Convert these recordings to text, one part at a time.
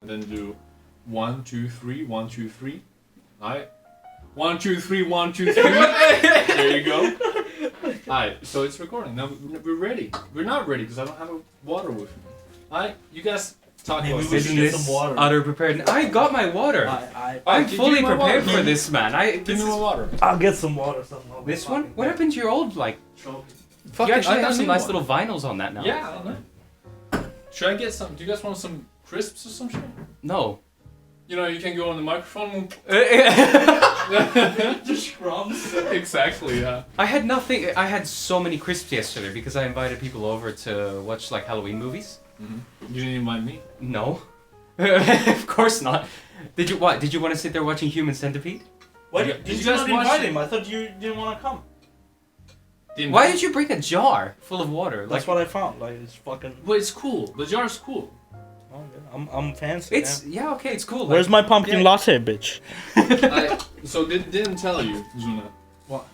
then do 1, 2, 3, 1, 2, 3. Alright. 1, 2, 3, 1, 2, 3. There you go. Alright, so it's recording. Now we're ready. We're not ready because I don't have a water with me. Alright, you guys talk about we should get some water. Utter preparedness. I got my water. I'm fully prepared for this, man. Give me my water. I'll get some water somehow. This one? What happened to your old, like... Fuck You it, actually I have some need nice one. little vinyls on that now. Yeah, I know. Should I get some? Do you guys want some crisps or some shit? No. You know, you can go on the microphone. Just crumbs. Exactly, yeah. I had nothing. I had so many crisps yesterday because I invited people over to watch like Halloween movies. Mm-hmm. You didn't invite me? No. Of course not. Did you what? Did you want to sit there watching Human Centipede? Why Did did you you guys not watch invite it? him? I thought you didn't want to come. Why did you bring a jar full of water? That's what I found. Like it's fucking. Well, it's cool. The jar's cool. Oh, yeah. I'm fancy. It's yeah okay. It's cool. Where's my pumpkin latte, bitch? So didn't tell you, Zuna,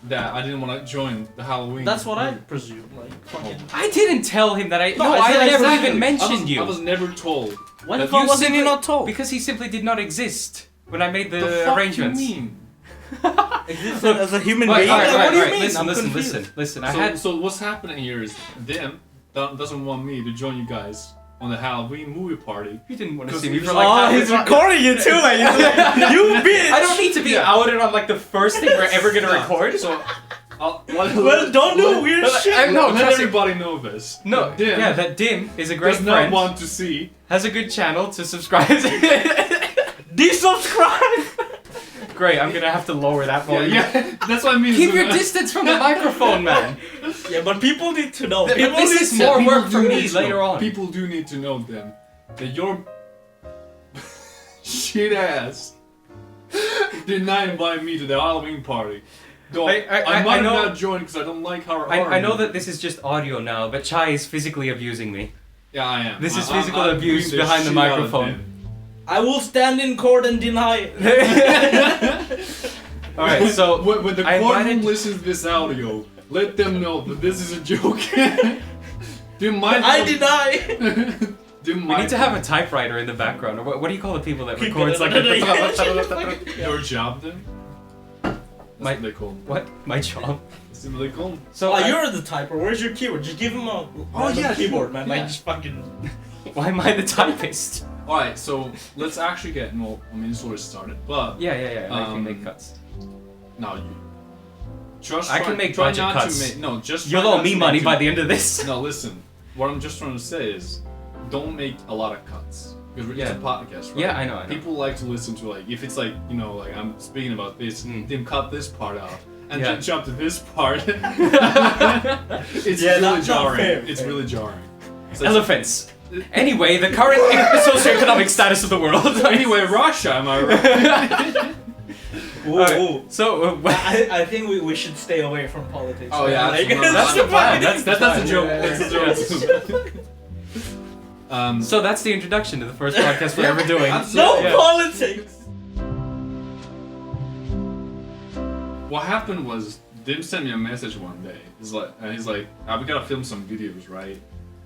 that I didn't want to join the Halloween. That's what I presume. Like fucking. I didn't tell him that I. No, I said I never exactly. even mentioned I you. was never told. Why the that fuck you wasn't he simply- not told? Because he simply did not exist when I made the fuck arrangements. You mean? Existed as a human Right, being. right, What do you right. mean? Listen. I So, had. so what's happening here is them doesn't want me to join you guys on the Halloween movie party. You didn't want to 'Cause see me he for was like. Oh, half he's the time. recording you too. Like you bitch. I don't need to be outed on like the first thing we're ever gonna record. So, Well, don't do weird shit. No, let trust me. everybody know this. No, That Dim yeah, that Dim is a great does not friend. want to see. Has a good channel to subscribe. Desubscribe. Great, I'm gonna have to lower that volume. Yeah, that's what I mean. Keep your Zuna. distance from the microphone, man. Yeah, but people need to know. But People this need is to- more People work do for me need to later know. on. People do need to know then that your shit ass did not invite me to the Halloween party. Though I might have know- not joined because I don't like horror. I know that this is just audio now, but Chai is physically abusing me. Yeah, I am. This is I'm physical doing abuse the behind the shit out of microphone. them. I will stand in court and deny it. Alright, so when the I courtroom invited- listens to this audio, let them know that this is a joke. They might I not- deny. They we might need to have a typewriter in the background, or what do you call the people that records like your job then. That's My- what they call 'em. What? My job. That's what they call 'em. So Oh, I- you're the typer. Where's your keyboard? Just give him a random keyboard, man. Yeah. Like just fucking. why am I the typist? Alright, so let's actually get story started. But Yeah. I can Um, make cuts. now you just I try, can make try budget not cuts. to make no just You'll try owe not me to money make by too- the end of this. No, listen. What I'm just trying to say is, don't make a lot of cuts because it's Yeah. a podcast, right? Yeah, I know. People like to listen to like if it's like like I'm speaking about this, then cut this part out and Yeah. then jump to this part. It's Yeah, really that's not jarring. fair. It's really jarring. So Elephants. Anyway, the current socioeconomic status of the world. anyway, Russia, am I right? Ooh, Alright, ooh. So, I think we should stay away from politics. Oh, yeah, Like, absolutely. that's the plan. plan. That's a joke. Yeah, That's a joke. so that's the introduction to the first podcast we're ever doing. No Yeah. politics. What happened was, Dim sent me a message one day. He's like, we gotta film some videos, right?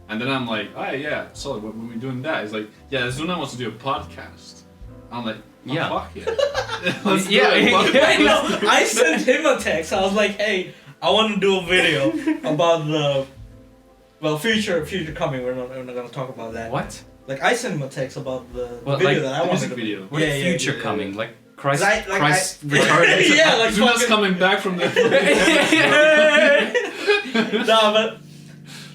And then I'm like, oh yeah, sorry, when we doing that? He's like, yeah, Zuna wants to do a podcast. I'm like, oh, Yeah. fuck yeah. Let's Yeah, do it. Fuck yeah, it. No, I sent him a text. I was like, hey, I want to do a video about the future coming. We're not gonna talk about that. What? Like I sent him a text about the What, video like that I wanted music to video? What Yeah, is yeah, future yeah, coming? yeah. Like Christ, Like Christ returning? Yeah, like Zuna's fucking- coming back from the. No, but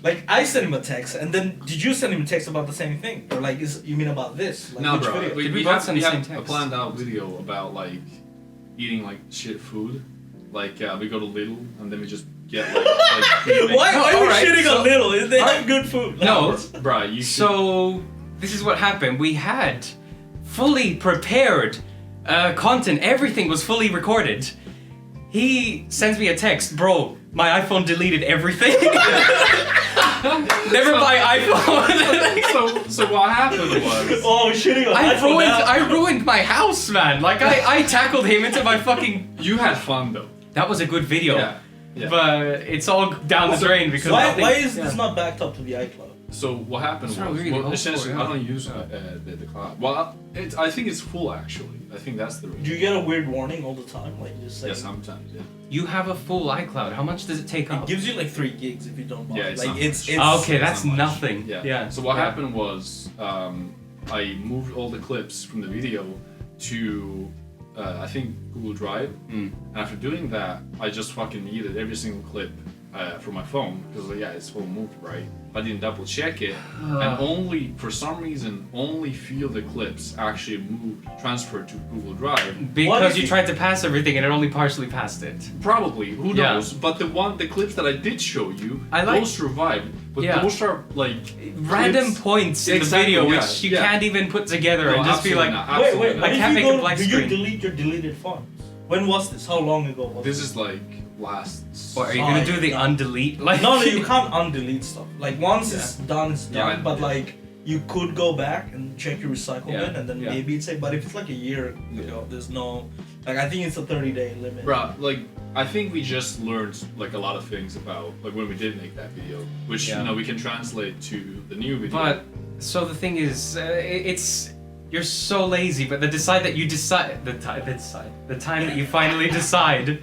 like I sent him a text, and then did you send him a text about the same thing, or like you mean about this? Like, No, which bro. video? We, Did we we both have, send we the have same a text? planned out video about like eating like shit food. Like we go to Lidl and then we just get like. Why are you alright, shitting so- a little? They have alright. good food. No. Bro, you should. So this is what happened. We had fully prepared content. Everything was fully recorded. He sends me a text, bro. My iPhone deleted everything. Never buy iPhone. So what happened was. Oh, shitting on I ruined my house, man. Like I tackled him into my fucking. You had fun though. That was a good video. Yeah. Yeah. But it's all down the drain because Why nothing- is yeah. this not backed up to the iCloud? So what happened That's was, not really well, helpful, essentially, yeah. I don't use the cloud. Well, I think it's full actually. I think that's the reason. Do you get a weird warning all the time? Like just saying, Yeah, sometimes. Yeah. You have a full iCloud. How much does it take it up? gives you like 3 gigs if you don't buy Yeah, it. it's Like not it's much. Oh, okay, that's not much. nothing. Yeah. So what Yeah. happened was, I moved all the clips from the video to, I think Google Drive. Mm. And after doing that, I just fucking needed every single clip from my phone because yeah, it's all moved right. I didn't double check it, and only for some reason, only few of the clips actually moved, transferred to Google Drive. What Because if you you- tried to pass everything and it only partially passed it. Probably, who Yeah. knows? But the clips that I did show you, I like- those survived. But Yeah. those are like Random clips- points in Exactly, the video yeah, which you yeah. can't even put together No, and just be absolutely like, not, Wait, absolutely wait. not. What I if can't you make a go? black Do you screen. delete your deleted files? When was this? How long ago was This this? is like last. what, are you Oh, gonna do the no. undelete? Like, No, you can't undelete stuff. Like once Yeah. it's done, it's Yeah, done. But yeah. like you could go back and check your recycle Yeah, bin, and then yeah. maybe it's But if it's like a year ago, there's no. Like I think it's a 30-day limit. Bruh, like I think we just learned like a lot of things about like when we did make that video, which Yeah. you know we can translate to the new video. But so the thing is, it's you're so lazy. But the time that you finally decide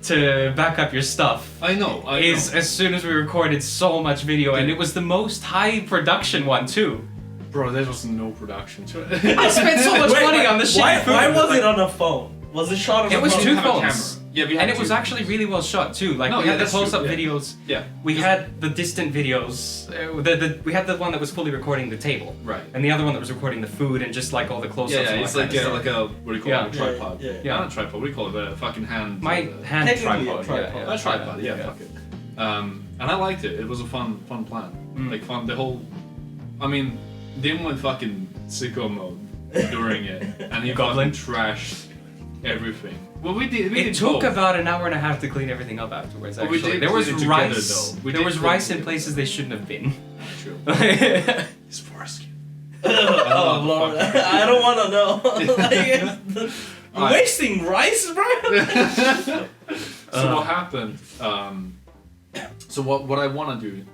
to back up your stuff I know. is as soon as we recorded so much video, and it was the most high production one too. Bro, there was no production to it. I spent so much money on the shit. Why, food. why was it on a phone? Was it shot on It a was phone? two have a phones. camera. Yeah, we had and it two was phones. actually really well shot too. Like No, we yeah, had the that's true, close-up yeah. videos. Yeah. We had the distant videos. We had the one that was fully recording the table. Right. And the other one that was recording the food and just like all the close-ups. Yeah, and all it's that like kind of a, stuff. like a what do you call Yeah. it? A tripod. Yeah, yeah. Not a tripod. What do you call it? A fucking hand. My hand Technically a tripod. tripod. Yeah, A tripod. Yeah, fuck it. And I liked it. It was a fun plan. Mm. Like fun. The whole. I mean, Dim went fucking sicko mode during it, and he Goblin. fucking trashed everything. Well, we did. We It did took both. about an hour and a half to clean everything up afterwards. But we Actually, did there was clean it together, rice. though. We There did was clean rice it in places they shouldn't have been. True. yeah, His foreskin. Oh Lord, I don't want to know. Like, Alright. wasting rice, bro. So what happened? So what I want to do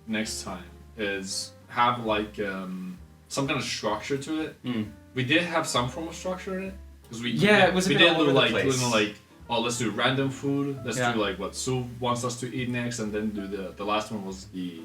next time is have like some kind of structure to it. Mm. We did have some form of structure in it because we Yeah, it was a we bit did all over do the like place. like oh let's do random food, let's Yeah. do like what Sue wants us to eat next, and then do the last one was it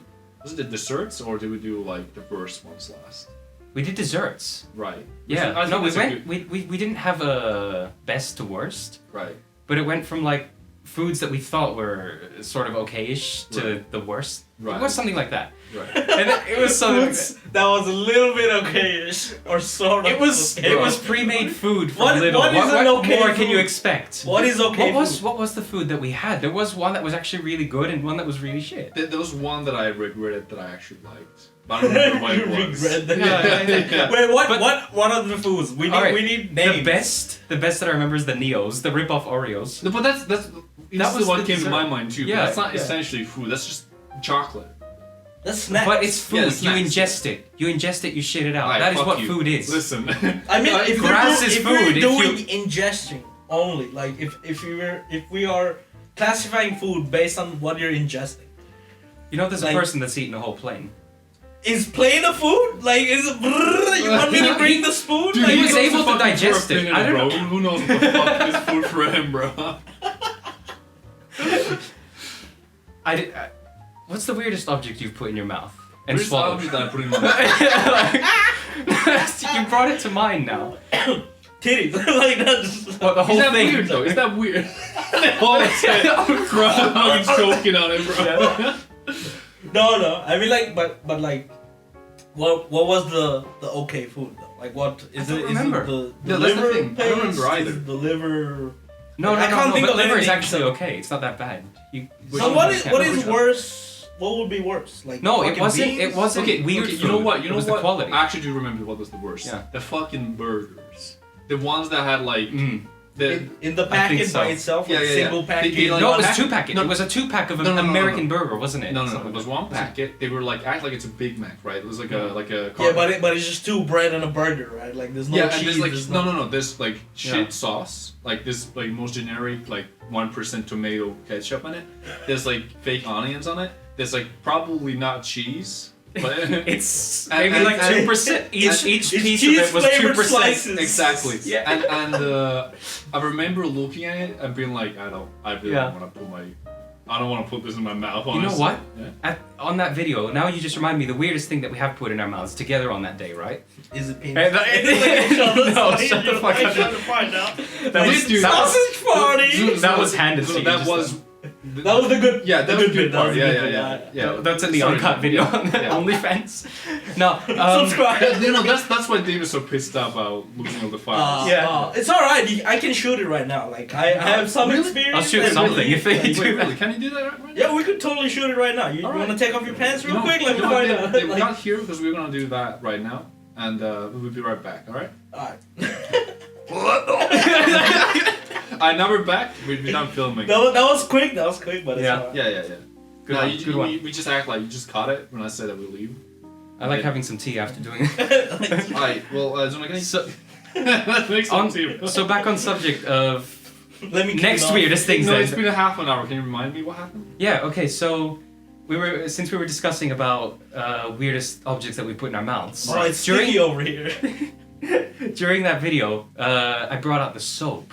the desserts, or did we do like the first ones last? we did desserts. Right. Yeah, I think no, we that's a went. We didn't have a best to worst, Right. but it went from like foods that we thought were sort of okay-ish to Right. the worst. Right. It was something like that, Right. and it was something. Foods that was a little bit okay-ish, or sort of. It was okay. it was pre-made food from What- Lidl. what is an okay more can you food? expect? What is okay? What was the food that we had? There was one that was actually really good and one that was really shit. There was one that I regretted that I actually liked, but I don't remember what You it was. regret that. Yeah. Wait, But- what are the foods? We need Alright, we need names. The best that I remember is the Neos, the rip-off Oreos. No, but that's That that was was what the came dessert. to my mind too. Yeah, But that's not yeah. essentially food. That's just chocolate. That's snacks. But it's food. Yeah, you snacks. ingest it. You ingest it. You shit it out. Alright, that is fuck what you. food is. Listen. I mean, if grass we're, is if food, we're if doing you- ingesting only, like if we are classifying food based on what you're ingesting, You know, there's Like- a person that's eating a whole plane. is plain a food? Like is it, you want me to bring the spoon? Dude, like, he was goes able to fucking digest for a it. minute, I don't bro. know. Who knows what the fuck is food for him, bro? What's the weirdest object you've put in your mouth and Where's the swallowed? object that I put in my mouth? You brought it to mind now. titties. Like that's. What, the whole Is that thing? weird though? Is that weird? All I said, bro, I'm choking on it, bro. No. I mean, like, but like, what was the okay food though? Like, what is I it? don't Is remember. it the No, that's the liver thing. I don't remember paste? either. Is it the liver? No, I can't think but of liver is anything actually so- okay. It's not that bad. So what is Which one? worse? What would be worse? Like No, it fucking wasn't. beans? It wasn't Okay, weird. okay, you know food. what? You It know was what? the quality. I actually do remember what was the worst. Yeah. The fucking burgers. The ones that had like Mm. the. in the I think packet so. by itself, Yeah, like yeah, yeah. single packet. They like- No, it was pack- two packet. no. It was a two pack of an No, no, no, no, American no. burger, wasn't it? No, Something it was like one that. packet. They were like act like it's a Big Mac, right? It was like a yeah, carb- but it's just two bread and a burger, right? Like there's no yeah, cheese. and there's like there's no. There's like shit Yeah. sauce, like this like most generic like 1% tomato ketchup on it. There's like fake onions on it. There's like probably not cheese. But It's And- maybe like and- 2%. Each It's piece cheese of it was flavored 2%. slices. exactly. Yeah. And I remember looking at it and being like, I really Yeah. don't want to I don't want to put this in my mouth. You know Honestly. what? Yeah. On that video, now you just remind me the weirdest thing that we have put in our mouths together on that day, right? Is it Hey, penis? no, shut the fuck I'm up. trying to find out. That was, Dude, that was, Sausage party. that was handed So to you that just was. That was the good. Yeah, that the was good good bit. That part. was the Yeah, good yeah, bit. yeah. that's in the Sorry. uncut video on Yeah. OnlyFans. No, Subscribe. You know, that's why Dave is so pissed about losing all the files. Yeah. It's alright. I can shoot it right now. Like I have some Really? experience. I'll shoot and something really- if they Wait, do really? that. Can you do that right now? Yeah, we could totally shoot it right now. You Alright. want to take off your pants real No, quick? Let me no, find Dave, out. Dave, we're Like- not here because we're gonna do that right now, and we'll be right back. All right. Alright. Now we're back. We're done filming. That was quick. That was quick, but it's Yeah. alright. Yeah. Good No, one, good one. we just act like you just caught it when I said that we leave. I like Yeah. having some tea after doing it. Alright, well, Zuna, can you So, make some tea? so back on subject of Let me keep next it on. weirdest things. No, then. it's been a half an hour. Can you remind me what happened? Yeah, okay, so since we were discussing about weirdest objects that we put in our mouths. Oh, it's sticky over here. During that video, I brought out the soap.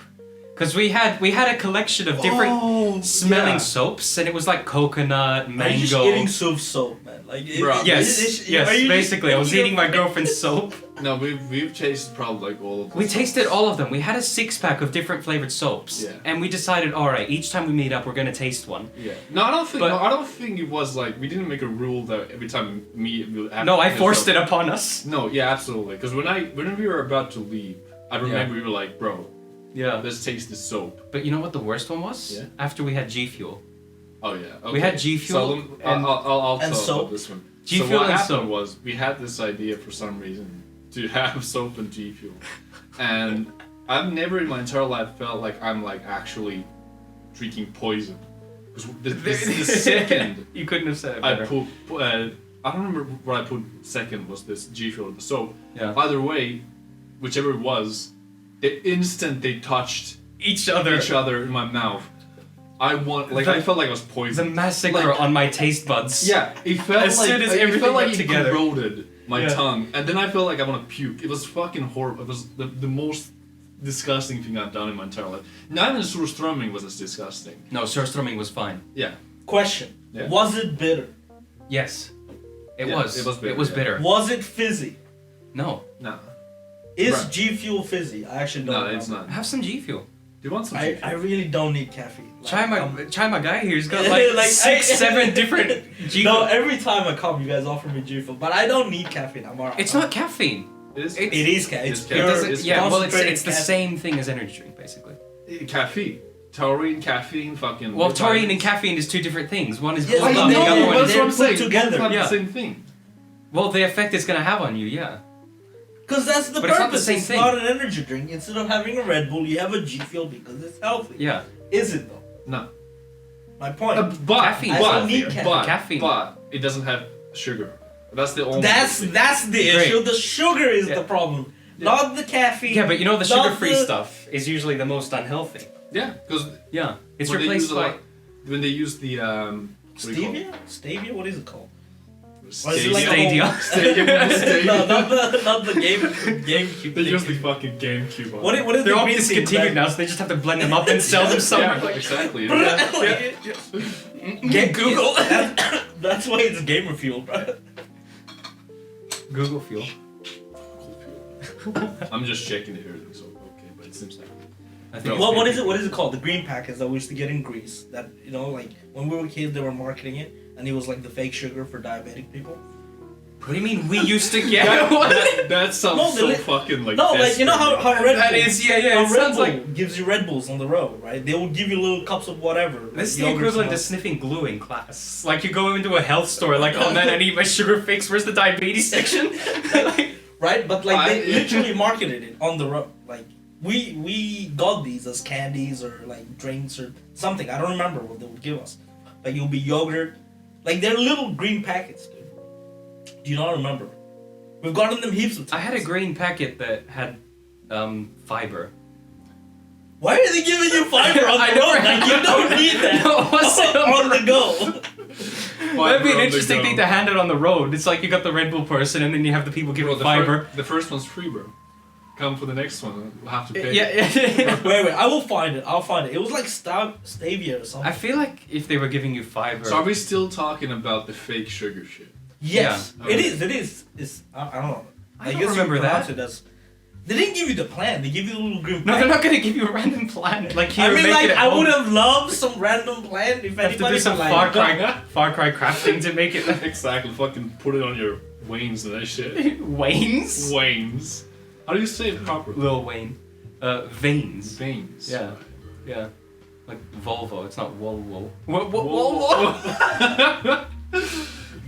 Because we had a collection of different smelling soaps, and it was like coconut, mango. Are you just eating soap, man? Like, Bruh. Yes, are you just basically, I was eating my girlfriend's soap. No, we've tasted probably like all of them. We tasted all of them. We had a 6-pack of different flavored soaps, Yeah. and we decided, all right, each time we meet up, we're gonna taste one. Yeah. No, I don't think. But- no, I don't think it was like we didn't make a rule that every time we meet. We'll have No, to I taste forced soap. it upon us. No, yeah, absolutely. Because when we were about to leave, I remember we were like, bro, Yeah. let's taste this soap. But you know what the worst one was? Yeah. After we had G Fuel. Oh yeah. Okay. We had G Fuel So I'll and tell soap. about this one. G so Fuel what and happened soap. was we had this idea for some reason to have soap and G Fuel, and I've never in my entire life felt like I'm like actually drinking poison. Because the second You couldn't have said it I better. put I don't remember what I put second was this G Fuel or the soap. Yeah. Either way, whichever it was, the instant they touched Each other. each other in my mouth, I felt like I was The poisoned. massacre Like- on my taste buds. Yeah, it felt As like soon as it everything felt like got it together. corroded my Yeah. tongue, and then I felt like I want to puke. It was fucking horrible. It was the most disgusting thing I've done in my entire life. Not even surströmming was as disgusting. No, surströmming was fine. Yeah. Question. Yeah. Was it bitter? Yes. It Yeah, was. it was bitter, It was yeah. bitter. Was it fizzy? No. Nah. Is Right. G Fuel fizzy? I actually don't No, know. it's not. Have some G Fuel. Do you want some? I really don't need caffeine. Like, Try my guy here. He's got like, Like, 6-7 different G No, Fuel. every time I come, you guys offer me G Fuel, but I don't need caffeine. I'm alright. It's not caffeine. It is. It is caffeine. It's It pure. doesn't- It's Yeah, well, concentrated it's the caffeine. same thing as energy drink, basically. Caffeine. Taurine, caffeine, fucking. Well, taurine and caffeine is 2 different things. One is Yeah, built I up, the know, other but one that's is... what I'm put saying. together. Both have Yeah. the same thing. Well, the effect it's gonna have on you, yeah. Because that's the But it's not the purpose. same It's thing. not an energy drink. Instead of having a Red Bull, you have a G Fuel because it's healthy. Yeah. Is it though? No. My point. But Caffeine. I don't need Caffeine. but it doesn't have sugar. That's the only. That's thing. the Great. issue. The sugar is Yeah. the problem, Yeah. not the caffeine. Yeah, but you know the not sugar-free the- stuff is usually the most unhealthy. Yeah, because Yeah. It's when they use replaced by... when they use the what do you call it? Stevia? Stevia? What is it called? Stadia. is it like a Stadia. Stadia. No, not the GameCube. They use the thing. fucking GameCube. What is They're the all green thing, discontinued man? now, so they just have to blend them up and sell them somewhere. Yeah, exactly. Get Google. That's why it's gamer fuel, bro. Google Fuel. I'm just checking if everything's okay, but it seems like. I think No. What is it? What is it called? The green packets that we used to get in Greece. That like when we were kids, they were marketing it, and it was like the fake sugar for diabetic people. What do you mean we used to get? That sounds No, so the- fucking like. No, like you know how desperate. Red Bull. That is, yeah, how it Red sounds Bull like... gives you Red Bulls on the road, right? They will give you little cups of whatever. This is like the yogurt equivalent to stuff. sniffing glue in class. Like you go into a health store, like, oh man, I need my sugar fix, where's the diabetes section? Like, Right, but like they I- literally marketed it on the road. Like we got these as candies or like drinks or something. I don't remember what they would give us. Like it'll be yogurt. Like they're little green packets, dude. Do you not remember? We've gotten them heaps of I times. had a green packet that had fiber. Why are they giving you fiber on the I road? never- Like you don't need that No, what's it on the go. That'd be an interesting thing to hand out on the road. It's like you got the Red Bull person, and then you have the people giving fiber. The first one's free, bro. Come for the next one. We'll have to pay. Yeah. Wait, I will find it. I'll find it. It was like Stavia or something. I feel like if they were giving you fiber. So are we still talking about the fake sugar shit? Yes, Yeah. it is. It's I don't know. I don't remember that. They didn't give you the plan. They give you a little green. No, they're not gonna give you a random plan. Like here, I mean, make like it at I home. would have loved some random plan if You have to anybody do some like, Far Cry crafting to make it. Exactly. Fucking put it on your Waynes and that shit. Waynes? Waynes. How do you say it properly? Lil Wayne. Veins. Veins. Yeah. Yeah. Like Volvo. It's not Volvo. Volvo.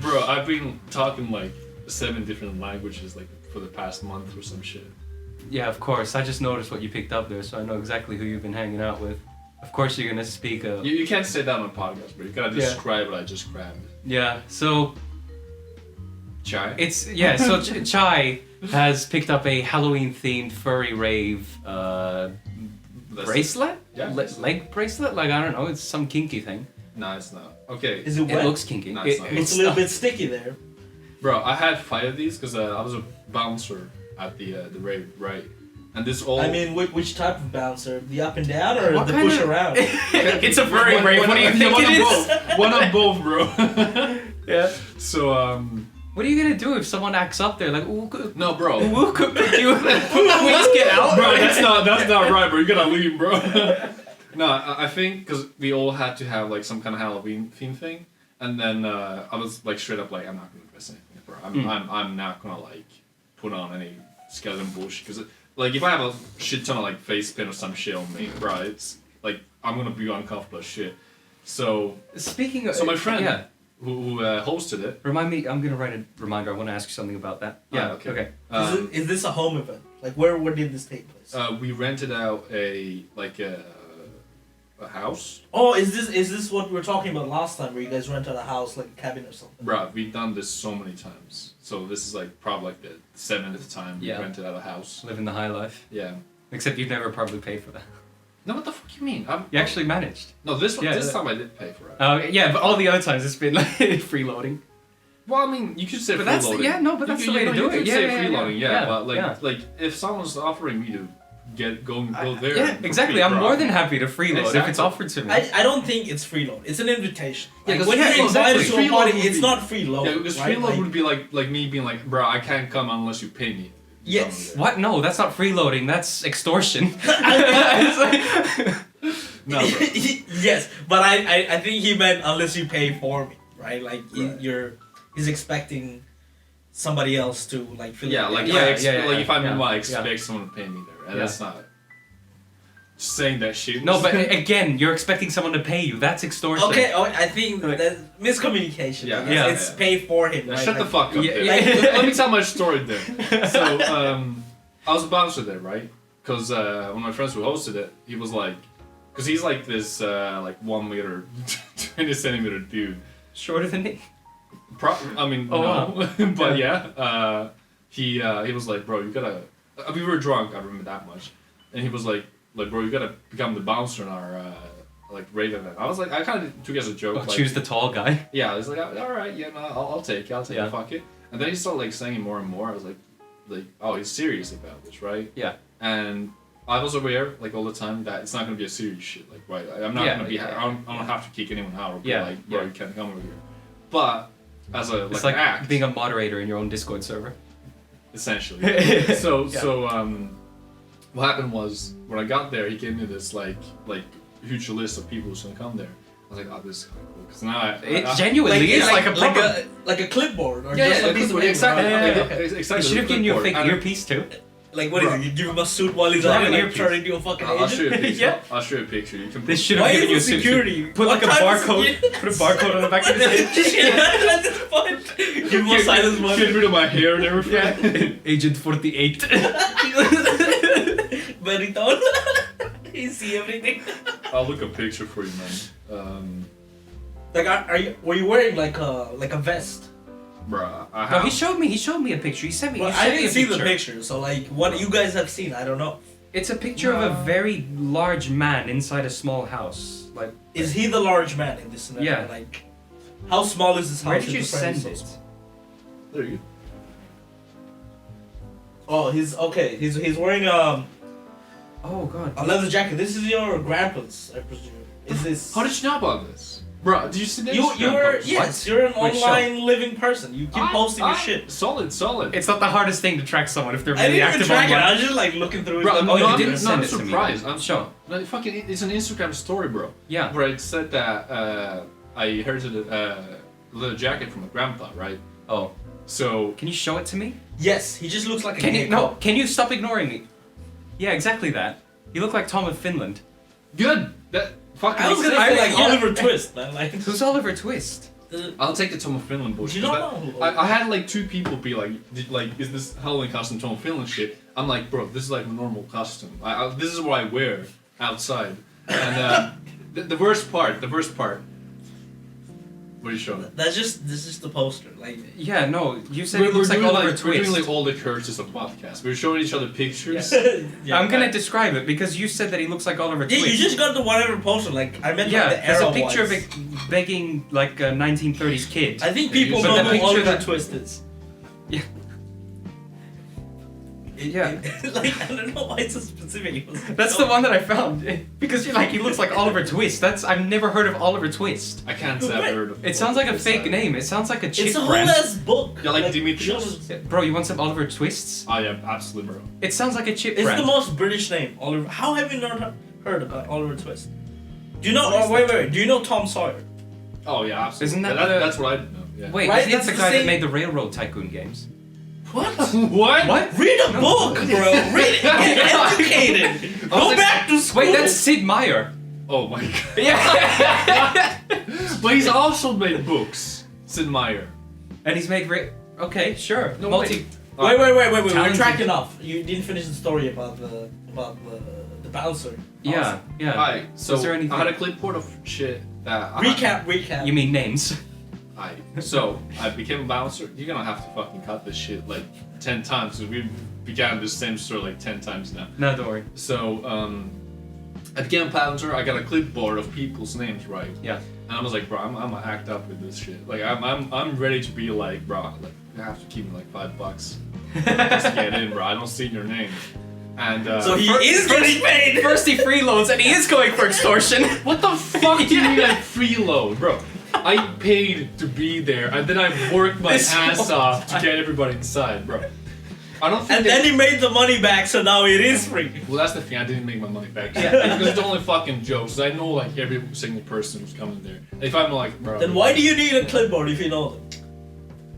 Bro, I've been talking like 7 different languages like for the past month or some shit. Yeah, of course. I just noticed what you picked up there, so I know exactly who you've been hanging out with. Of course, you're gonna speak. You can't say that on a podcast, bro. You gotta describe what I just grabbed. Yeah. So Chai. it's So Chai has picked up a Halloween-themed furry rave bracelet. Yeah. Leg bracelet. Like I don't know. It's some kinky thing. No, it's not. Okay. Is it wet? It looks kinky. No, it's not. It's a little bit sticky there. Bro, I had 5 of these because I was a bouncer at the rave, right? And this all. I mean, which type of bouncer? The up and down or What the kind push of- around? It's a furry rave. What do you think it is? One of both, bro. Yeah. So What are you gonna do if someone acts up there? Like, ooh, no, bro. could you please get out? Bro, that's not right, bro. You gotta leave, bro. No, I think because we all had to have like some kind of Halloween theme thing, and then I was like straight up like, I'm not gonna dress anything, bro. I'm not gonna like put on any skeleton bullshit because like if I have a shit ton of like face paint or some shit on me, bro, it's like I'm gonna be uncomfortable as shit. So Speaking of, so my friend yeah. who hosted it. Remind me. I'm gonna write a reminder. I want to ask you something about that. Yeah. okay. Is this a home event? Like where did this take place? We rented out a house. Oh, is this what we were talking about last time, where you guys rented a house, like a cabin or something? Bro, we've done this so many times. So this is like probably like the 7th time we Yeah. rented out a house. Living the high life. Yeah. Except you've never probably paid for that. No, what the fuck you mean? You actually managed. No, this one, Yeah, this yeah. time I did pay for it. Yeah, but all the other times it's been like freeloading. Well, I mean, you could say But that's the- freeloading. yeah, no, but that's the way to do You it. could Yeah, say yeah, yeah, freeloading, yeah, yeah, but like, yeah. like if someone's offering me to go there. Yeah, for exactly. free, I'm bro, more than happy to freeload if it's Exactly. offered to me. I don't think it's freeload. It's an invitation. Yeah, Like, 'cause when yeah, you're invited exactly. to a party, Freeload would it's be- not freeload. Yeah, because right? freeload Like, would be like me being like, bro, I can't come unless you pay me. Yes. What? No, that's not freeloading. That's extortion. No, bro. Yes, but I think he meant unless you pay for me, right? Like Right. he's expecting somebody else to like fill Yeah, in like the Yeah, like yeah, if I'm yeah, in I yeah. expect someone to pay me there, and Yeah. that's not just saying that shit. No, but again, you're expecting someone to pay you. That's extortion. Okay, I think that's miscommunication. Yeah, I guess. yeah. It's pay for him. Yeah, right? shut the Like, fuck up. Yeah, there. yeah. Let me tell my story then. So I was a bouncer there, right? Because one of my friends who hosted it, he was like, because he's like this like 1 meter, 20 centimeter dude. Shorter than me. I mean, Oh, no, but yeah, he was like, bro, you gotta. We were drunk. I remember that much, and he was like, bro, you gotta become the bouncer in our like rave event. I was like, I kind of took it as a joke. I'll like, choose the tall guy. Yeah, I was like, all right, yeah, no, I'll take it, Yeah. fuck it. And then he started like saying more and more. I was like, oh, he's serious about this, right? Yeah. And I was aware, like all the time, that it's not gonna be a serious shit. Like, right, I'm not Yeah, gonna be. yeah, I don't have to kick anyone out or be Yeah, like, bro, yeah. you can't come over here. But as a It's like like an act, being a moderator in your own Discord server. essentially. So what happened was when I got there, he gave me this like huge list of people who's gonna come there. I was like, oh, this is kind of cool because now It genuinely is like a proper. like a clipboard or yeah, just yeah, a piece of paper. exactly, right? Yeah. exactly. They should have given you a fake And- earpiece too. Like what is Bro. it? You give him a suit while he's Drop on an like earpiece. turn into a fucking I'll show you a agent. picture. Yeah. I'll show you a picture. You can. They should Why have given you a is it suit. security? Put What like a time is barcode. it? Put a barcode on the back of his head. At this point, give him a silence Get one. rid of my hair and everything. Yeah. Agent 48. Baritone. You see everything. I'll look a picture for you, man. Like, were you wearing like a vest? Bruh, I No, have. he showed me a picture. He sent me. Well, he I sent me didn't a see picture. the picture, so like, what you guys have seen, I don't know. It's a picture of a very large man inside a small house. Like Is he the large man in this scenario? Yeah. Like, How small is this house? Where did if you the frame is send so it? small? There you Oh, he's okay. He's wearing Oh god. a leather jacket. This is your grandpa's, I presume. Is this? go. How did you know about this? Bro, did you see this? You're yes, you're an Wait, online living person. You keep posting your shit. Solid. It's not the hardest thing to track someone if they're I really didn't even active track it. I online. was just like looking through. Bro, his no, Oh, you I'm didn't not send it to me. surprised. I'm Sure. no, fucking, it's an Instagram story, bro. Yeah. Where it said that I inherited a leather jacket from my grandpa, right? Oh. So Can you show it to me? Yes, he just looks like a Can you gay no? cop. Can you stop ignoring me? Yeah, exactly that. You look like Tom of Finland. good. That fucking. I was gonna I- say like yeah. Oliver Twist, man. Like, Who's Oliver Twist? I'll take the Tom of Finland bullshit. You don't 'cause know. I had like 2 people be like, is this Halloween costume Tom of Finland shit? I'm like, bro, this is like a normal costume. This is what I wear outside. And the worst part. What are you showing? this is just the poster. Like, Yeah, no. You said We're he looks like doing Oliver we're doing Twist. like all the curses of podcast. We're showing each other pictures. yeah, I'm gonna describe it because you said that he looks like Oliver Yeah, Twist. you just got the whatever poster. Like, I meant Yeah, like the there's arrow a picture of ones. it begging like a 1930s kid. I think people But know the who picture Oliver that- Twist is. Yeah. Yeah. Like, I don't know why it's so specific. That's the one that I found because you're like he looks like Oliver Twist. I've never heard of Oliver Twist. I can't say I've heard of It sounds like a fake name. It sounds like a chip It's a whole brand. ass book. Yeah, like Dimitrios. Bro, you want some Oliver Twists? Oh yeah, absolutely, bro. It sounds like a chip It's brand. the most British name, Oliver. How have you not heard about Oliver Twist? Do you know? What is Oh, wait. Do you know Tom Sawyer? Oh yeah, absolutely. Isn't that Yeah, the- that's what I didn't know. Yeah. Wait, Right, isn't that it's the the guy same- that made the Railroad Tycoon games? What? What? Read a book, bro. Read it. Get educated. Go Oh, back to school. Wait, that's Sid Meier. Oh my god. Yeah. But he's also made books. Sid Meier. And he's made okay, sure. No, Multi. Wait. We're Talented. tracking off. You didn't finish the story about the bouncer. Yeah, yeah. Alright, so Was there anything? I had a clipboard of shit that Recap. You mean names? So I became a bouncer. You're gonna have to fucking cut this shit like 10 times because we began this same story like 10 times now. No, don't worry. So I became a bouncer. I got a clipboard of people's names, right? Yeah. And I was like, bro, I'm gonna act up with this shit. Like I'm ready to be like, bro, like you have to keep me like $5 just to get in, bro. I don't see your name. And So he is getting paid. First he freeloads and he is going for extortion. what the fuck do you mean I freeload, bro? I paid to be there, and then I worked my This ass whole off to get everybody inside, bro. I don't think. And then he made the money back, so now it is free. Well, that's the thing. I didn't make my money back. Because it's only fucking jokes. I know like every single person who's coming there. And if I'm like, bro. Then why do you need a clipboard if you know them?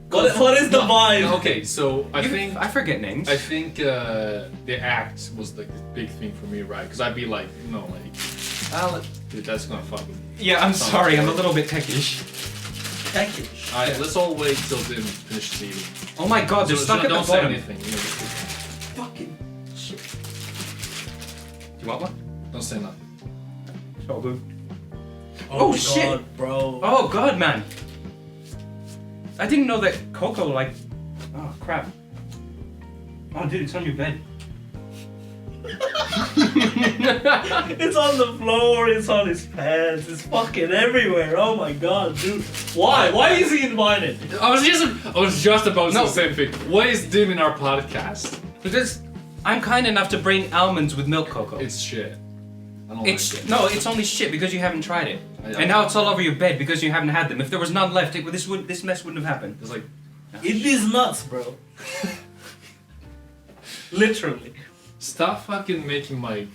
What is the vibe? No, okay, so I forget names. I think the act was like the big thing for me, right? Because I'd be like, no, like, dude, that's gonna fucking. Yeah, I'm sorry. I'm a little bit techish. Package. Alright, let's all wait till Dim finishes eating. Oh my god, they're So stuck at the don't say bottom. anything. You know, Fucking shit. Do you want one? don't say nothing. Oh, boo. Oh, Oh, shit. God, bro. Oh god, man. I didn't know that Coco like. Oh crap. Oh dude, it's on your bed. It's on the floor, it's on his pants, it's fucking everywhere. Oh my god, dude. Why? Why is he invited? I was just about to say No. the same thing. Why is Dim in our podcast? Because I'm kind enough to bring almonds with milk cocoa. It's shit. I don't It's like it. no, it's only shit because you haven't tried it, I- and now it's all over your bed because you haven't had them. If there was none left, this mess wouldn't have happened. It's like, It is nuts, bro. Literally. stop fucking making my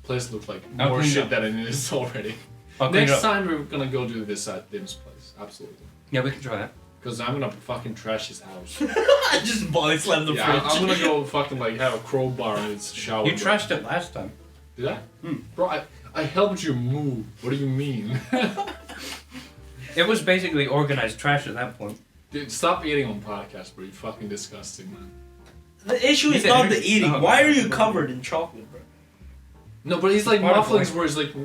place look like I'll more clean it shit up. than it is already. I'll clean it Next up. time we're gonna go do this at Dim's place. Absolutely. Yeah, we can try that. Because I'm gonna fucking trash his house. I just body slammed the Yeah, fridge. I'm gonna go fucking like have a crowbar in his shower. You bro. trashed it last time. Did I? Bro, I helped you move. What do you mean? It was basically organized trash at that point. Dude, stop eating on podcast, bro. You're fucking disgusting, man. The issue is Is it not the energy? eating. Oh, Why okay. are you covered in chocolate, bro? No, but he's like Part of mufflings life. where he's like,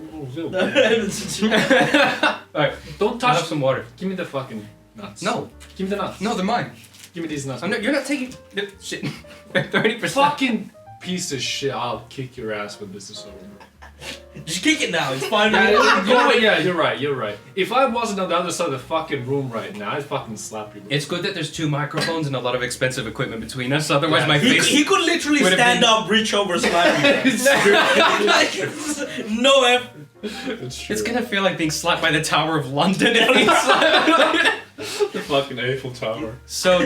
Alright, don't I'll have touch. some water. Give me the fucking nuts. No, Give me the nuts. no, they're mine. Give me these nuts. You're not taking shit. 30%. Fucking piece of shit. I'll kick your ass when this is over. Just kick it now. It's fine. You're right. If I wasn't on the other side of the fucking room right now, I'd fucking slap you. It's good that there's 2 microphones and a lot of expensive equipment between us. Otherwise, my He, face. he could literally would have stand been- up, reach over, slap you. Like, no effort. It's true. It's gonna feel like being slapped by the Tower of London if he's slapped. The fucking Eiffel Tower. So,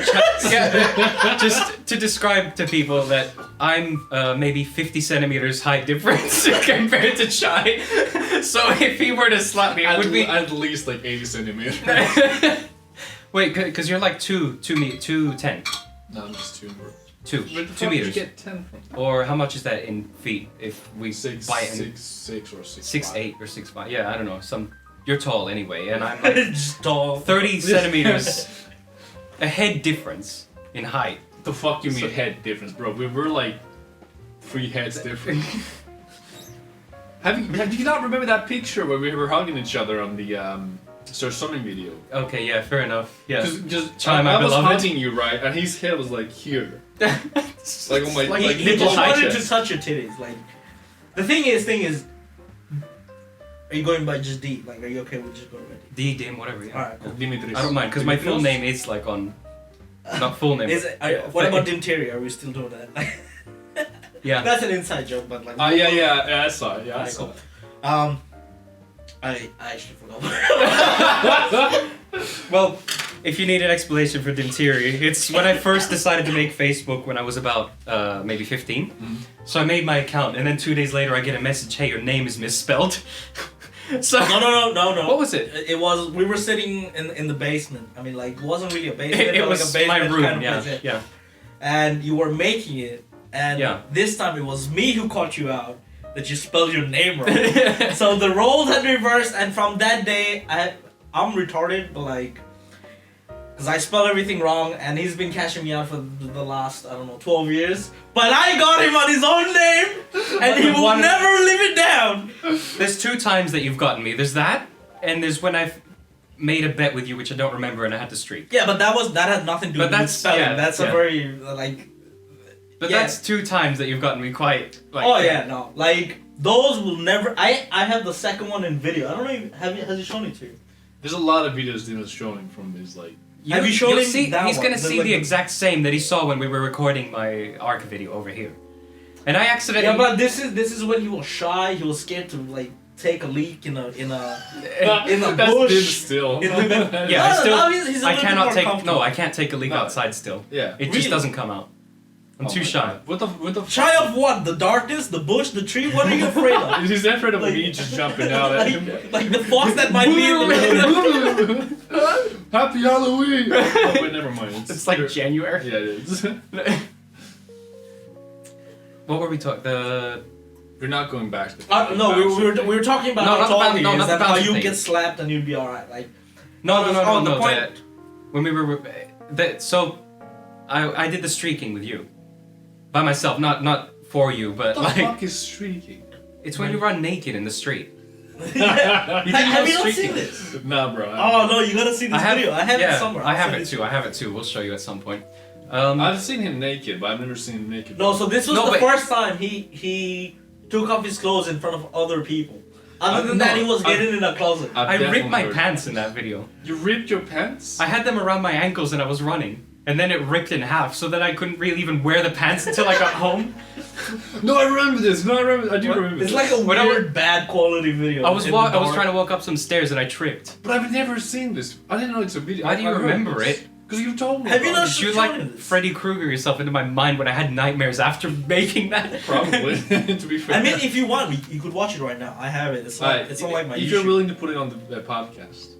just to describe to people that I'm maybe 50 centimeters height difference compared to Chai. So if he were to slap me, it would be at least like 80 centimeters. Wait, because you're like 2'10". No, I'm just 2, bro. 2 Where the fuck 2 did meters. you get 10 from? Or how much is that in feet? If we Six, buy it in 6 or 6. 6'8" or 6'5". Yeah, I don't know. You're tall anyway, and I'm like Just tall. 30 centimeters. A head difference in height. The fuck you mean head difference, bro? We were like 3 heads different. Have you not remember that picture where we were hugging each other on the Sir Swimming video? Okay, yeah, fair enough. Yeah. Just Chai, my I was beloved. hugging you, right? And his head was like here. Like on my Like like He nipple just nipple height. wanted height. to touch your titties. Like, the thing is, are you going by just D? Like, are you okay with just going by D? Dim, whatever, yeah. Alright, cool. Dimitris. I don't mind, because my full name is like on... Not full name. Is it, what about Dimteri? Are we still doing that? Yeah. That's an inside joke, but like. Yeah, I saw it. Yeah, I Alright, saw cool. it. I actually forgot. Well, if you need an explanation for Dimtiri, it's when I first decided to make Facebook when I was about maybe 15. Mm-hmm. So I made my account, and then 2 days later I get a message, hey, your name is misspelled. So No. What was it? It was, we were sitting in the basement. I mean, like, it wasn't really a basement, It but was like a basement my room, kind of place, yeah. And you were making it, and Yeah. this time it was me who caught you out that you spelled your name wrong. So the roles had reversed, and from that day, I'm retarded, but like, because I spell everything wrong, and he's been catching me out for the last, 12 years. But I got him on his own name, and he will never live it down. There's 2 times that you've gotten me. There's that, and there's when I've made a bet with you, which I don't remember, and I had to streak. Yeah, but that had nothing to do But with that's- spelling. yeah, That's a yeah. very, like... But Yeah. that's 2 times that you've gotten me quite... Like, Oh yeah, no. Like, those will never... I have the second one in video. I don't know if... Has he shown it to you? There's a lot of videos Dino's showing from his like. Have you shown you'll him see, that He's one? gonna The- see like the the- exact same that he saw when we were recording my ARC video over here. And I accidentally... Yeah, but this is when he was shy. He was scared to, like, take a leak in a That's bush. Dim still. Yeah, No, I still... now he's a I little bit cannot more take... comfortable. No, I can't take a leak No. outside still. Yeah. It Really? just doesn't come out. I'm Oh too my shy. God. What the Shy of what? The darkness, the bush, the tree? What are you afraid of? He's afraid of Like- me just jumping out at him. Like the fox that might be in the Happy Halloween! Oh, wait, never mind. It's like January. Yeah, it is. What were we talking? The... We're not going back to the No, we were talking about No, how not the tall bounce- he no, is not the and how bouncing you thing. get slapped and you'd be alright. Like, No, Oh, the point- that... When we were... So, I did the streaking with you. By myself, not for you, but What the like... fuck is streaking? It's when you run naked in the street. have you not streaking. seen this? Nah, bro. Oh no, you gotta see this video. I have yeah, it somewhere. I I'll have send it too. I have it too. We'll show you at some point. I've seen him naked, but I've never seen him naked. No, so this was No, the but- first time he took off his clothes in front of other people. Other than No, that, he was I've- hidden in a closet. I ripped definitely my heard pants that. in that video. You ripped your pants? I had them around my ankles and I was running. And then it ripped in half so that I couldn't really even wear the pants until I got home. No, I remember this. No, I remember. I do What? remember It's this. like a When I weird, bad quality video. I was in the I was dark. trying to walk up some stairs and I tripped. But I've never seen this. I didn't know it's a video. Why do you remember it? Because you told me. Have you about not it. Did you shown like me this? Freddy Krueger yourself into my mind when I had nightmares after making that? Probably. To be fair. I mean, if you want, you could watch it right now. I have it. It's like it's on like my If YouTube. you're willing to put it on the podcast.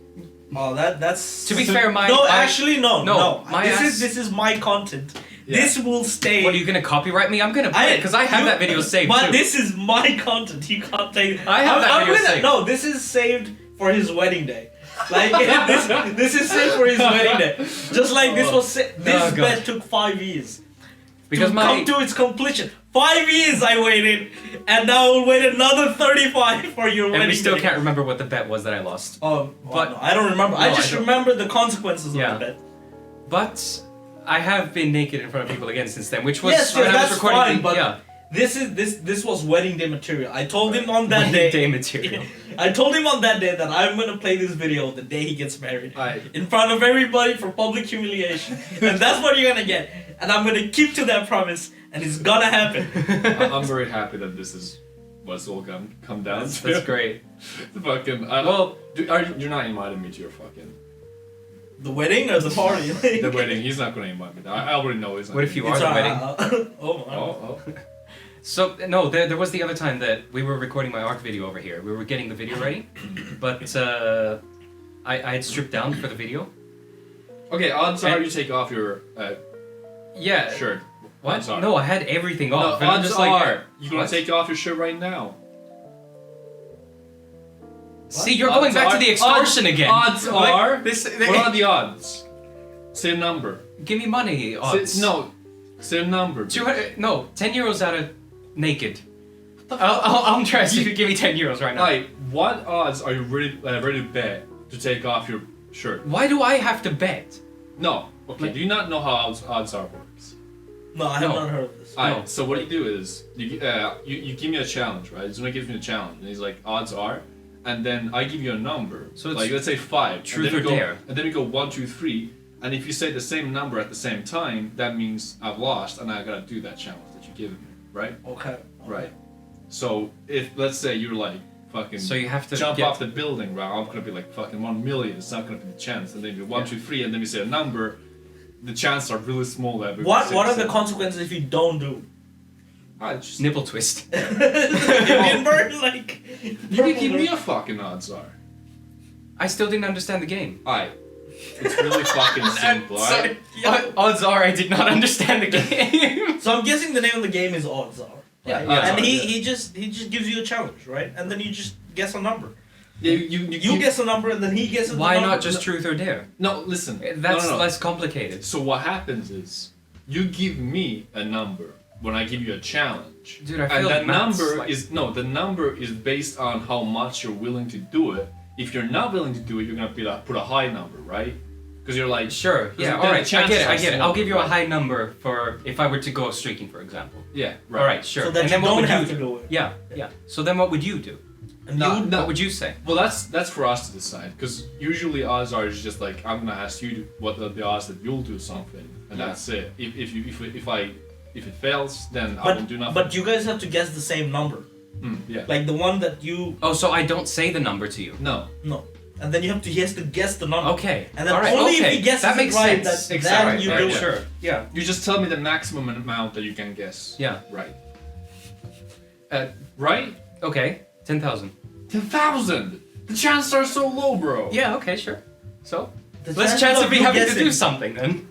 Oh, that's. To be fair, my- no, my- actually, no. my This is my content. Yeah. This will stay. What, are you gonna copyright me? I'm gonna put it because I have that video saved But too. this is my content. You can't take. I have that video saved. No, this is saved for his wedding day. Like this is saved for his wedding day. Just like this was. This God. bet took 5 years. because to my come to its completion. 5 years I waited, and now I'll wait another 35 for your wedding. and we still day. can't remember what the bet was that I lost. Oh, But- but no, I don't remember. No, I I just don't. remember the consequences Yeah. of the bet. But I have been naked in front of people again since then, which was Yes, when I was that's recording. fine, the, but yeah, This was wedding day material. I told him on that Wedding day. day material. I told him on that day that I'm gonna play this video the day he gets married. Aye. In front of everybody for public humiliation. And that's what you're gonna get. And I'm gonna keep to that promise, and it's gonna happen. I'm very happy that this is what's all come down to. That's great. The fucking. You're not inviting me to your fucking. The wedding or the party? The wedding. He's not gonna invite me. I already know he's not. What if you are It's the wedding? oh my. Oh. So no, there was the other time that we were recording my art video over here. We were getting the video ready, but I had stripped down for the video. Okay, odds are you take off your Yeah. shirt. What? Odds are. No, I had everything No, off. and I'm odds just like, are you gonna what? take off your shirt right now. See, you're going Odds back are- to the extortion again. Odds Like, are. this. What are the odds? Say a number. Give me money. Odds. Say a number. 200. No, 10 euros out of naked. I'm trying to give me 10 euros right now. Like, what odds are you ready to bet to take off your shirt? Why do I have to bet? No. Okay. Like- Do you not know how odds are works? No, I have No. not heard of this. Alright, No. so what you do is you give me a challenge, right? Zuna gives me a challenge, and he's like, odds are, and then I give you a number. So it's like let's say 5. truth and then or we go, dare. And then we go 1, 2, 3, and if you say the same number at the same time, that means I've lost, and I gotta do that challenge that you give me, right? Okay. Right. So if let's say you're like fucking So you have to jump get- off the building, right? I'm gonna be like fucking 1 million. It's not gonna be the chance. And then you 1, 2, 3, and then you say a number. The chances are really small that we What say are the same. consequences if you don't do? Just Nipple twist. Hindenburg, like. you can give me a fucking odds are. I still didn't understand the game. Alright. It's really fucking simple, alright? Odds are I did not understand the game. So I'm guessing the name of the game is odds are. Yeah, Right? odds and are, he yeah. just gives you a challenge, right? And then you just guess a number. Yeah, You guess a number and then he guesses Why the number. not just truth or dare? No, listen. That's no. less complicated. So what happens is, you give me a number when I give you a challenge. Dude, I and feel that maths, number like- the number is based on how much you're willing to do it. If you're not willing to do it, you're gonna put a high number, right? Because you're like Sure, yeah, then alright, the I get it, chances are I'll small, give you a right? high number for if I were to go streaking, for example. Yeah, right. Alright, sure. So that and you then what don't would have you to do it. Yeah, yeah. So then what would you do? And No, you, no. What would you say? Well, that's for us to decide. Because usually odds are just like I'm gonna ask you what are the odds that you'll do something, and Yeah. that's it. If it fails, then I won't do nothing. but you guys have to guess the same number. Yeah. Like the one that you Oh, so I don't say the number to you. No. no. And then he has to guess the number. Okay. And then alright, only okay. if he guesses that makes it right, sense. then Exactly. you Right, do yeah. it. Sure. Yeah. You just tell me the maximum amount that you can guess. Yeah. Right. Right? Okay. 10,000. 10,000. The chances are so low, bro. Yeah. Okay. Sure. So The less chances chance of me you having to guessing- do something then.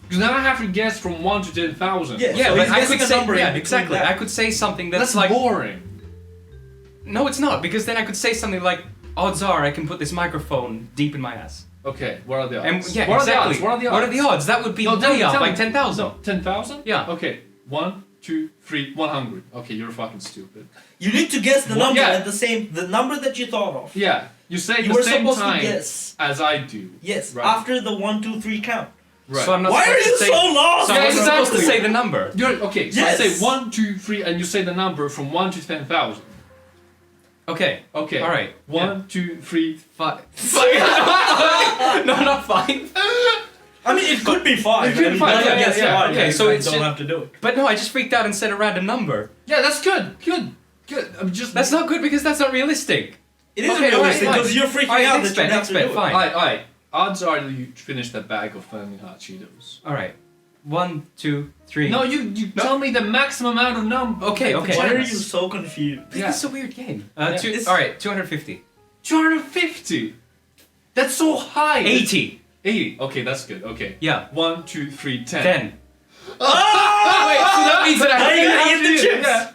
Because now I have to guess from 1 to 10,000. Yeah. Yeah, so but he's I guessing could a say number in yeah, between exactly. that. I could say something that's That's like boring. no, it's not because then I could say something like odds are I can put this microphone deep in my ass. Okay, what are the odds? And yeah, what exactly. Are the odds? What are the odds? What are the odds? That would be No, tell way me, up, tell like me. 10,000. No, 10,000? Yeah. Okay, 1, 2, 3, 100. Okay, you're fucking stupid. You need to guess the What? number Yeah. at the number that you thought of. Yeah, you say You the were same supposed to time guess. as I do. Yes, Right. after the 1, 2, 3 count. Right. So I'm not Why are supposed you to say, so lost? So Yeah, I'm not supposed to exactly. say the number. Okay, so Yes. I say 1, 2, 3, and you say the number from 1 to 10,000. Okay. Okay. All right. 1, 2, 3. 5. No, not 5. I mean, it could be 5. It could be and he 5, doesn't yeah, guess yeah, 5, okay, you so guys it's don't just- have to do it. But no, I just freaked out and said a random number. Yeah, that's good. Good. I'm just. That's not good because that's not realistic. It is Okay, realistic alright, because fine. you're freaking Alright, out next that you bet, have next to bet, do it. fine. Alright. Odds are that you finish that bag of Flaming Hot Cheetos. All right. 1, 2, 3. No, you tell me the maximum amount of number. Okay, okay. Why are Chance. you so confused? This is a weird game. Yeah. All right, 250. 250. That's so high. 80. 80. Okay, that's good. Okay. Yeah. 1, 2, 3, 10. 10. Oh! Wait, so that means that I Now have you to gotta eat the chips. Yeah.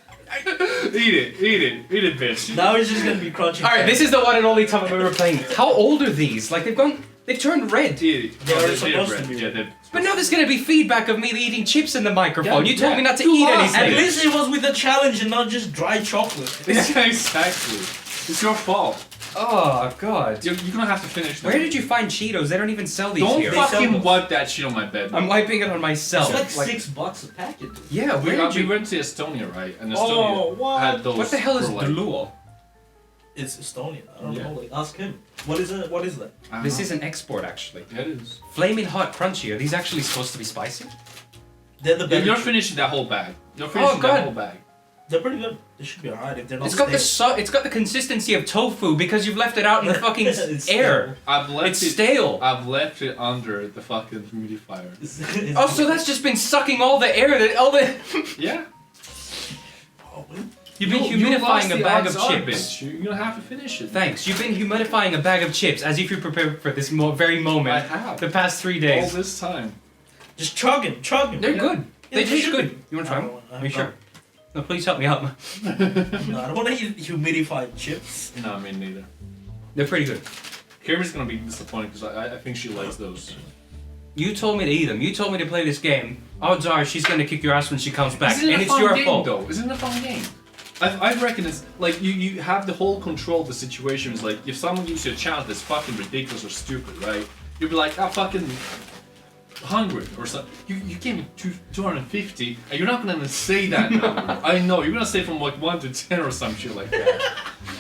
Eat it, bitch. Now it's just gonna be crunchy. All right, this is the one and only time I've ever playing. How old are these? Like they've turned red. Eat it. They are they're supposed to red. be. Yeah, they're. But now there's gonna be feedback of me eating chips in the microphone. Yeah, You told yeah. me not to You eat lost. anything. At least it was with a challenge and not just dry chocolate. Yeah, exactly. It's your fault. Oh god. You're gonna have to finish them. Where did you find Cheetos? They don't even sell these Don't here. fucking wipe that shit on my bed. I'm wiping it on myself. It's like $6 a packet. Yeah, we where did you... went to Estonia, right? And Oh, Estonia what? had those. What the hell is for, like, Duluo? It's Estonian. I don't Yeah. know. Like, ask him. What is it? What is that? I don't This know. is an export, actually. Yeah, it is. Flaming hot crunchy. Are these actually supposed to be spicy? They're the Yeah, better. you're finishing that whole bag. You're finishing God. that whole bag. They're pretty good. They should be alright if they're not. It's got stale. it's got the consistency of tofu because you've left it out in the fucking It's air. I've left It's it. stale. I've left it under the fucking humidifier. It's Oh, so that's just been sucking all the air that all the. Yeah. Oh, You've been You lost humidifying a the bag of odds on, chips. bitch. You're gonna have to finish it. Thanks. You've been humidifying a bag of chips as if you prepared for this very moment. I have. The past 3 All days. this time. Just chug him. They're Yeah. good. They Yeah, taste should good. be. You want to try I them? don't want- Are you sure? No, please help me out. No, I don't want to eat humidified chips. No, me neither. They're pretty good. Kirby's gonna be disappointed because I think she likes those. You told me to eat them. You told me to play this game. Odds are she's gonna kick your ass when she comes back, Isn't it and a it's fun your game, fault. though? Isn't it a fun game? I reckon it's like you have the whole control of the situation. It's like if someone gives you a challenge that's fucking ridiculous or stupid, right? You'll be like, I'm fucking hungry or something. You gave me 250, and you're not gonna say that number. I know you're gonna say from like 1 to 10 or some shit like that.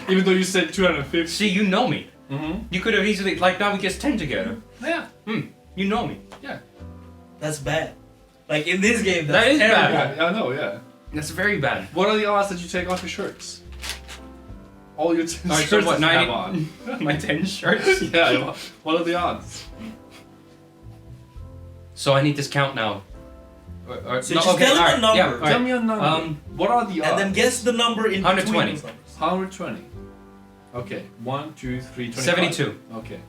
Even though you said 250. See, you know me. Mm-hmm. You could have easily like now we get 10 together. Yeah. You know me. Yeah. That's bad. Like in this game, that's That is terrible. bad. Yeah. I know. Yeah. That's very bad. What are the odds that you take off your shirts? All your 10 Alright, shirts so what? that you have on. 90. My 10 shirts. Yeah. What are the odds? So I need this count now. So just tell me a number. Yeah, Tell me a number. What are the odds? And then guess the number in 120. between. 120. Okay. 1, 2, 3, 25. 72. Okay.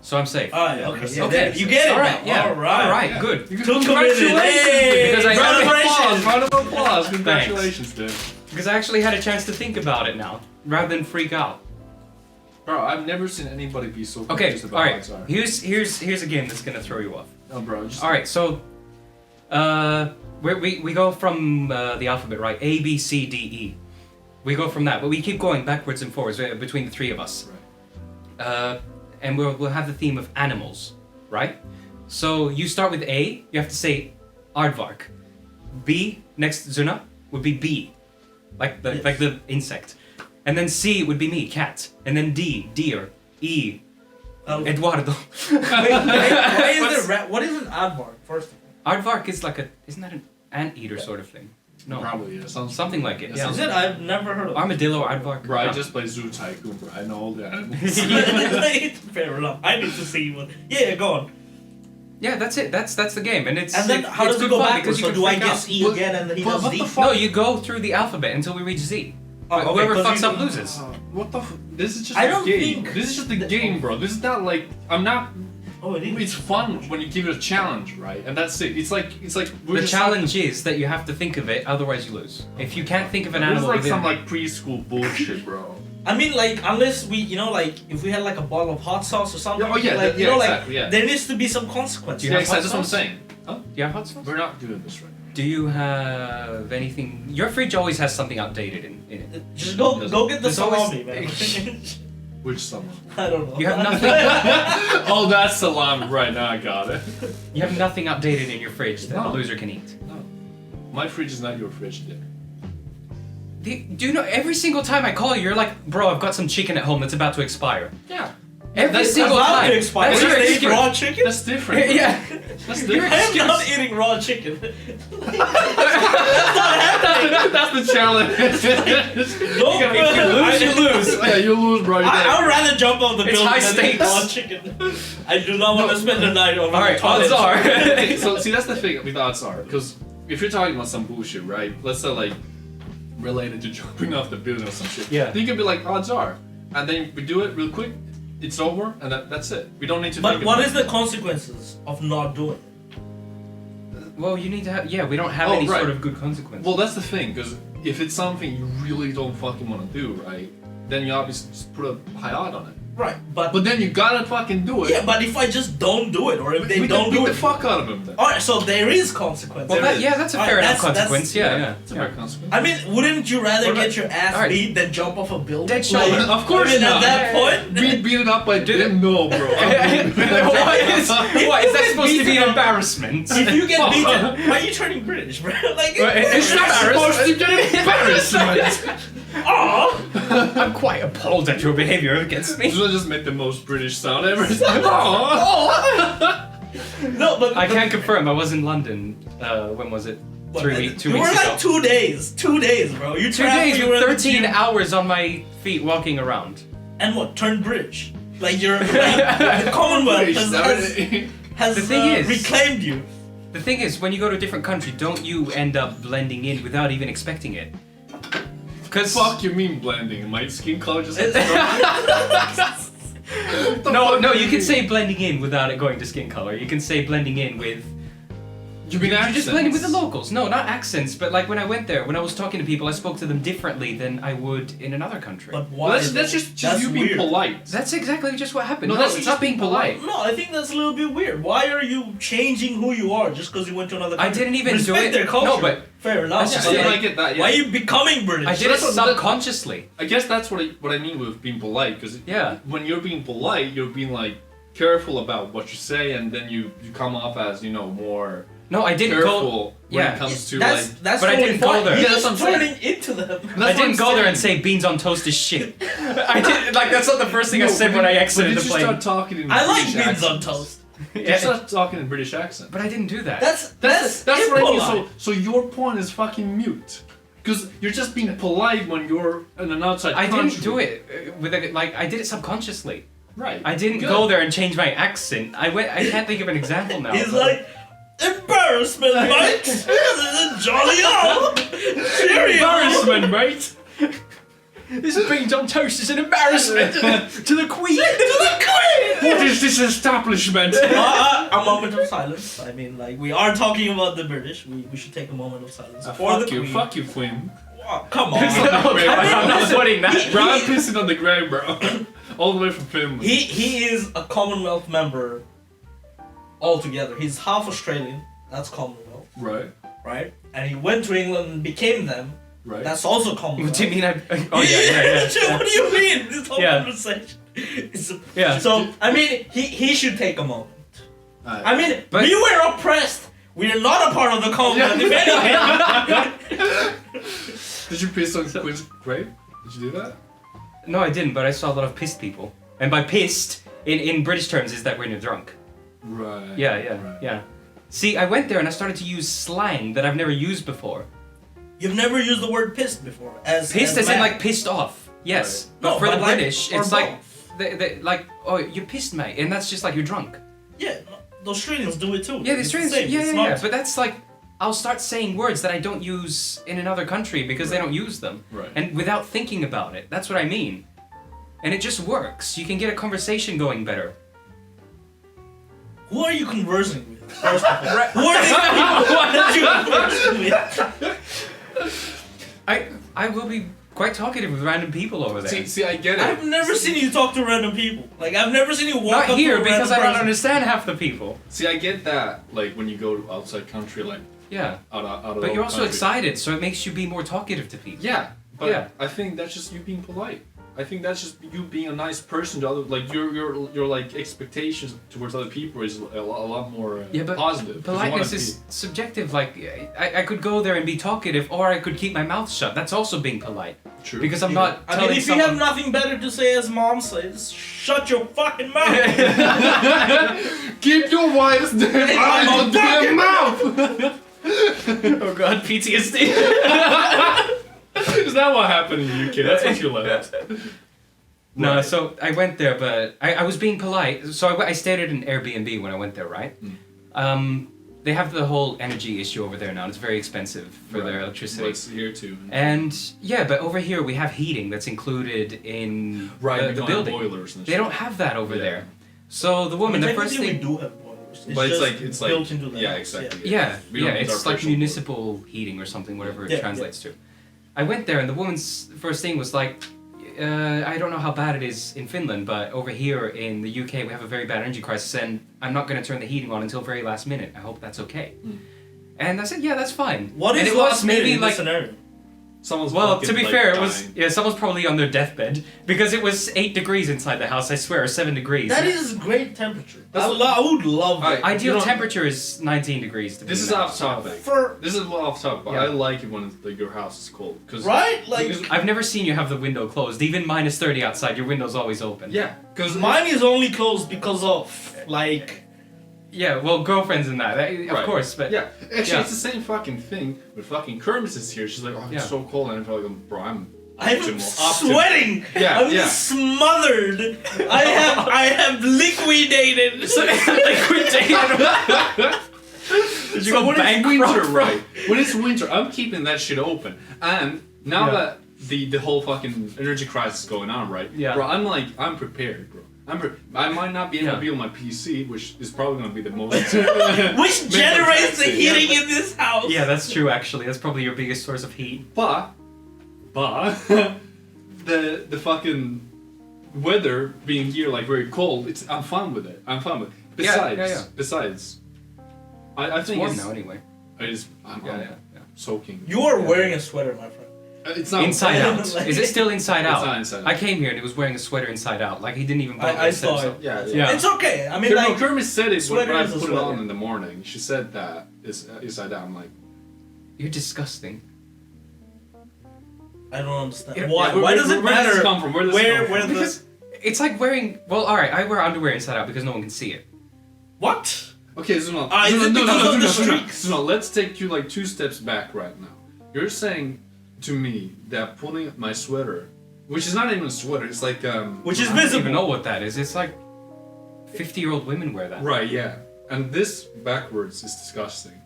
So I'm safe. Alright, okay. Yeah, Okay. there. You get it. Alright, now. yeah. Alright. Alright, Yeah. good. You Too committed. Congratulations, Hey! Because I Round of Congratulations. applause. Round of applause. Congratulations, dude. Because I actually had a chance to think about it now, rather than freak out. Bro, I've never seen anybody be so Okay, confused about alright. odds are. Here's a game that's gonna throw you off. No, bro. Just Alright, so we go from the alphabet, right? A, B, C, D, E. We go from that, but we keep going backwards and forwards between the three of us. Right. And we'll have the theme of animals, right? So you start with A, you have to say aardvark. B, next Zuna, would be bee, like the insect. And then C would be me, cat. And then D, deer. E, Eduardo. What is an aardvark, first of all? Aardvark is like isn't that an anteater sort of thing? No. Probably, yeah. Something like it, yeah. Is it? I've never heard of it. Armadillo, aardvark. Bro, I Yeah. just play Zoo Tycoon, bro. I know all the animals. Fair enough. I need to see one. Yeah, go on. Yeah, that's it. That's the game, and it's And then how does it's it good go fun backwards? because you So can do I freak guess out. E But- again and then he but does what D? the fuck? No, you go through the alphabet until we reach Z. Oh, okay, Whoever 'cause fucks you- up loses. What the this is just I a don't game. think- This is just a game, bro. This is not like I'm not. Oh, it is. It's fun when you give it a challenge, right? And that's it. It's like we're The just challenge is that you have to think of it, otherwise you lose. If you can't think of an This is animal like within... some like preschool bullshit, bro. I mean, like, unless we, like, if we had like a bottle of hot sauce or something, Yeah, oh, yeah, like, that- yeah, like, exactly, yeah. there needs to be some consequence. Do you Yeah, have exactly. hot That's what I'm sauce? saying. Huh? Do you have hot sauce? We're not doing this right now. Do you have anything... Your fridge always has something outdated in it. Just go get the There's always- salami, man. Which someone? I don't know. You have nothing... Oh, that's salami. Right now, I got it. You have nothing outdated in your fridge that No. a loser can eat. No, my fridge is not your fridge, dude. Do you know, every single time I call you, you're like, bro, I've got some chicken at home that's about to expire. Yeah. Every That's single Allowed time. to expire. That's Is your it excuse. raw chicken? That's different. Yeah. That's Your different. I'm not excuse. eating raw chicken. That's the challenge. No, If you lose, you lose. Yeah, you lose, bro. I would rather jump off the It's building high than eat stakes. raw chicken. I do not want to spend the night on Alright, the toilet. odds are. So see, that's the thing with odds are, because if you're talking about some bullshit, right? Let's say like related to jumping off the building or some shit. Yeah. Then you could be like odds are, and then we do it real quick. It's over, and that's it. We don't need to. But think what about is the consequences of not doing it? Well, you need to have... Yeah, we don't have Oh, any right. sort of good consequence. Well, that's the thing, because if it's something you really don't fucking want to do, right? Then you obviously just put a high odd on it. Right, but But then you gotta fucking do it. yeah, but if I just don't do it, or if they We don't beat do the it, fuck out of him then. alright, so there is consequence. Well, There is. that's a Alright, fair enough that's- consequence. Yeah. It's a fair consequence. I mean, wouldn't you rather What about- get your ass Alright. beat than jump off a building? Dead shoulder. Of course I mean, not. At that point, Being beaten up by them? No, bro. What is that supposed to be an embarrassment? if you get beaten, why are you turning British, bro? Like, It's not supposed to get embarrassment. Aw! I'm quite appalled at your behavior against me. Zuna just made the most British sound ever. Aww. No, but I can't confirm. I was in London. When was it? 2 you weeks were ago. like 2 days. 2 days, bro. You 2 traveled, days you were with in the 13 gym. hours on my feet walking around. And what? Turned British. Like you're like, the Commonwealth has The thing is- reclaimed you. The thing is, when you go to a different country, don't you end up blending in without even expecting it? Because Fuck you mean blending? My skin color just. no, you can say blending in without it going to skin color. You can say blending in with. You mean You're just blending with the locals. No, not accents, but like when I went there, when I was talking to people, I spoke to them differently than I would in another country. But why? Well, that's just you being weird. polite. That's exactly just what happened. No, No, that's it's just not being polite. No, I think that's a little bit weird. Why are you changing who you are just because you went to another I country? didn't even do Respect it. their culture. No, but fair enough. That's just but it. like, I get that, yeah. Why are you becoming British? I did it That's what- subconsciously. I guess that's what I mean with being polite, because Yeah. when you're being polite, you're being like careful about what you say, and then you come off as more No, I didn't careful go. when Yeah. it comes to that's like. that's But I totally didn't go fine. there. You're Yeah, that's just what I'm turning into them. That's I what didn't I'm go there and saying. say beans on toast is shit. I did like that's not the first thing I said when I exited But the did you plane. start talking in I like British beans on accents? toast. Did you start talking in British accent? But I didn't do that. That's That's what I mean. impolite. So your point is fucking mute, because you're just being polite when you're in an outside I country. didn't do it with I did it subconsciously. Right. I didn't Good. go there and change my accent. I can't think of an example now. He's but- like, embarrassment, mate. This is jolly old. Cheerio. Embarrassment, mate. This beans on toast is an embarrassment to the Queen. What is this establishment? A moment of silence. I mean, like, we are talking about the British. We should take a moment of silence for the Queen. Fuck you, Queen. Oh, come on. I'm not putting that. Bro, I'm pissing on the ground, bro. All the way from Finland. He is a Commonwealth member altogether. He's half Australian. That's Commonwealth, Right, right? And he went to England and became them. right. That's also What Commonwealth. do you mean? Oh yeah. What do you mean? This whole Yeah. conversation. Yeah. So I mean, he should take a moment. Alright. I mean, But- we were oppressed. We are not a part of the Commonwealth. If anything. Did you piss on Queen's grave? Did you do that? No, I didn't. But I saw a lot of pissed people. And by pissed, in British terms, is that when you're drunk. Right. Yeah. Right. See, I went there and I started to use slang that I've never used before. You've never used the word pissed before. Pissed as in mad. like pissed off. Yes. But No, for the but like- British, or it's like both. like oh you're pissed, mate, and that's just like you're drunk. Yeah, the Australians do it too. Yeah, the It's Australians. same. Yeah, It's yeah, yeah. not- But that's like I'll start saying words that I don't use in another country because they don't use them, Right. and without thinking about it. That's what I mean. And it just works. You can get a conversation going better. Who are you conversing with? First of all, who are these people that you conversing with? I will be quite talkative with random people over there. See, I get it. I've never seen you talk to random people. Like I've never seen you walk Not up here to a because I random don't person. understand half the people. See, I get that. Like when you go to outside country, like Yeah. out of. But our you're also country. excited, so it makes you be more talkative to people. Yeah, but Yeah. I think that's just you being polite. I think that's just you being a nice person to other. Like your like expectations towards other people is a lot more positive. 'cause you wanna Politeness is subjective. Like I could go there and be talkative, or I could keep my mouth shut. That's also being polite. be true. Because I'm not I telling mean, if someone. you have nothing better to say, as mom says, shut your fucking mouth. Keep your wife's damn eyes on damn mouth. Oh god, PTSD. Is that what happened in the UK? That's what you left. No, Right. so I went there, but I was being polite. So I stayed at an Airbnb when I went there, right? They have the whole energy issue over there now. It's very expensive for their electricity. Well, it's here too. And yeah, but over here we have heating that's included in Right, we the don't have building. boilers and They shit. don't have that over Yeah. there. So the woman, the first Technically, thing. we do have boilers. But it's just like it's like built into the yeah, house, exactly. Yeah, We don't use it's our like personal municipal heating or something, whatever Yeah, it translates to. I went there and the woman's first thing was like, I don't know how bad it is in Finland, but over here in the UK we have a very bad energy crisis, and I'm not going to turn the heating on until very last minute. I hope that's okay. And I said, yeah, that's fine. What and is it last was minute maybe in like this scenario? Someone's well, fucking, to be like, fair, it dying. was someone's probably on their deathbed because it was 8 degrees inside the house. I swear, or 7 degrees. That is great temperature. That's I would love Alright, it. Ideal you know- temperature is 19 degrees. To be This is in the off house. topic. For This is a little off topic, but Yeah. I like it when it's, like your house is cold. Cause, right, like because- I've never seen you have the window closed. Even minus 30 outside, your window's always open. yeah, because mine is only closed because of like. Yeah, well, girlfriends and that, of Right. course, but Yeah, actually, Yeah. it's the same fucking thing. But fucking Kermit is here. She's like, oh, it's Yeah. so cold, and I feel like, bro, I'm I'm optimal. sweating. Yeah, I'm yeah. smothered. I have liquidated. Did you So go when it's bankrupt, winter, bro? right? When it's winter, I'm keeping that shit open. And now Yeah. that the whole fucking energy crisis is going on, right? Yeah. Bro, I'm prepared, bro. I might not be able to be on my PC, which is probably gonna be the most. Which generates the taxing, yeah, heating in this house. Yeah, that's true, actually. That's probably your biggest source of heat. But the fucking weather being here like very cold, I'm fine with it. I'm fine with it. Besides, I It's think warm it's now, anyway. I'm Yeah. soaking. You are wearing a sweater, my friend. It's not Inside out. Like- Is it still inside It's out? not inside out. I came here and he was wearing a sweater inside out. Like, he didn't even bother I to say saw so. it. Yeah, Yeah. It's okay. I mean, Kermit, like, Kermit said it when sweater I is a put it sweater. on in the morning. She said that it's inside out. I'm like, You're disgusting. I don't understand. Yeah, Why? where- Why does it where does matter? this come from? Where does this come Where from? the It's like wearing... Well, alright, I wear underwear inside out because no one can see it. what? okay, Zuna, Is it because of the streaks? Zuna, let's take you like 2 steps back right now. You're saying to me that putting my sweater, which is not even a sweater, it's like Which is I don't visible. even know what that is. It's like 50-year-old women wear that. right, yeah, and this backwards is disgusting,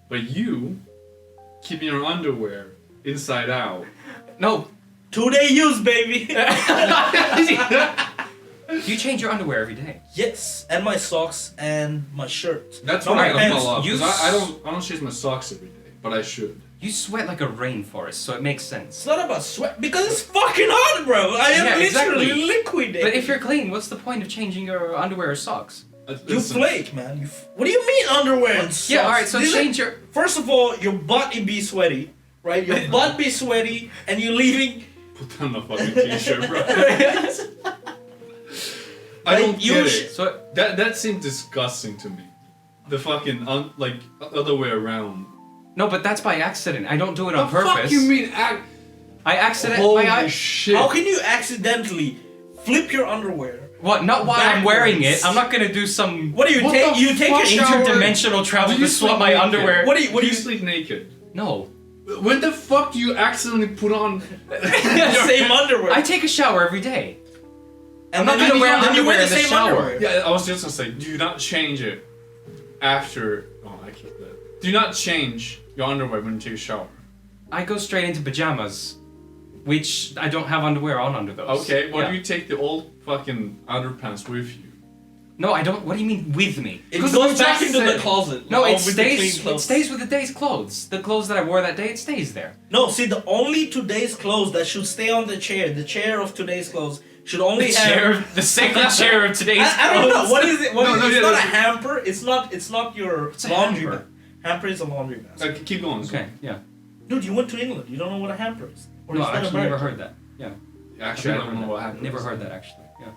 but you keeping your underwear inside out. No, 2-day use, baby. you change your underwear every day. Yes, and my socks and my shirt. That's Not what my I gotta pants. follow up. You 'Cause I don't change my socks every day, but I should. You sweat like a rainforest, so it makes sense. It's not about sweat because it's fucking hot, bro. I am Yeah, literally exactly. liquidated. But if you're clean, what's the point of changing your underwear or socks? you Listen, flake, man. What do you mean underwear and socks? Yeah, alright, so These are- change your... First of all, your butt it be sweaty, right? Your butt be sweaty, and you're leaving. Put on a fucking t-shirt, bro. I Like, don't you get sh- it. So, That seemed disgusting to me. The fucking like other way around. no, but that's by accident. I don't do it on The purpose. fuck you mean I accident... Holy my, shit! How can you accidentally flip your underwear? what? Not while I'm wearing it. Backwards. I'm not gonna do some What do you What take? the You take fuck? a shower. interdimensional travel Do you to swap sleep my naked? underwear. What do you? Do you sleep naked? No. When the fuck do you accidentally put on? Same underwear. I take a shower every day. and I'm not then gonna you- wear then you underwear wear in the the same shower. underwear. Yeah, I was just gonna say, do you not change it after? Oh, I keep that. Do you not change your underwear when you take a shower? I go straight into pajamas, which I don't have underwear on under those. Okay, why Yeah. do you take the old fucking underpants with you? No, I don't. What do you mean with me? It 'Cause goes you back just into the said- closet. No, All it with the clean stays. It clothes. stays with the day's clothes. The clothes that I wore that day, it stays there. No, see, the only today's clothes that should stay on the chair of today's clothes, should only The have. chair, the sacred chair of today's I don't know. clothes. What is it? What No, is no, it? It's yeah, not a that's- hamper. It's not your What's a laundry hamper? bag. Hamper is a laundry basket. Keep going. Okay, yeah. Dude, you went to England. You don't know what a hamper is. Or No, is I that actually never American? heard that. Yeah. Actually, I I've don't know what happened. Never heard that actually. Yeah.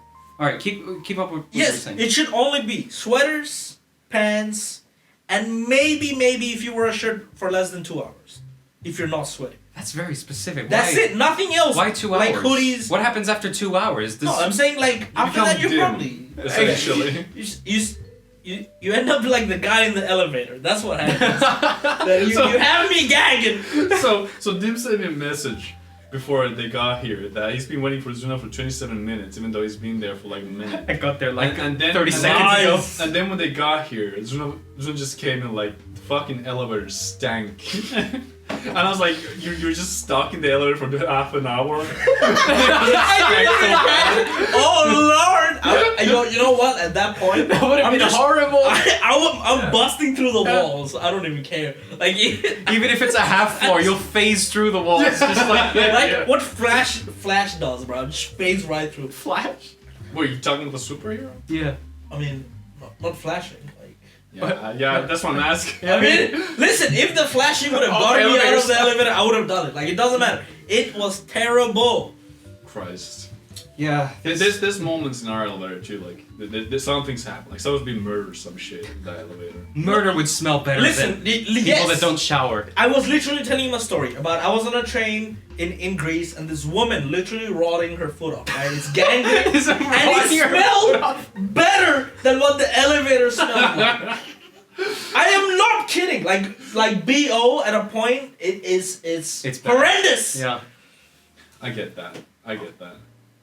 All right, keep up with what you're Yes, saying. it should only be sweaters, pants, and maybe if you wear a shirt for less than 2 hours, if you're not sweating. That's very specific. That's Why, it. Nothing else. Why 2 Like hours? hoodies. What happens after 2 hours? No, I'm saying like after become that you're dim, probably essentially. you end up like the guy in the elevator. That's what happens. That you have me gagging. So Dim sent me a message before they got here that he's been waiting for Zuna for 27 minutes, even though he's been there for like a minute. I got there like and then 30 and seconds then, ago. And then when they got here, Zuna just came in like the fucking elevator stank. And I was like, you're just stuck in the elevator for half an hour. Oh Lord! you know what? At that point, That would have been horrible. I'm busting through the walls. I don't even care. Like, Even if it's a half floor, you'll phase through the walls. Just like what Flash does, bro. Just phase right through. Flash. Were you talking about superhero? yeah. I mean, not flashing. Like, Yeah, that's what I'm asking. I mean, listen. If the flashing would have gotten me out of elevators. the elevator, I would have done it. Like, it doesn't matter. It was terrible. Christ. Yeah. There's moments in our elevator too, like there's some things happen, like someone's being murdered or some shit in the elevator. Murder would smell better Listen, than people that don't shower. I was literally telling him a story about I was on a train in Greece and this woman literally rotting her foot off. Right? It's gangrene It's and rotting it her foot smelled better than what the elevator smelled like. I am not kidding. Like BO at a point, it's bad. horrendous. Yeah. I get that.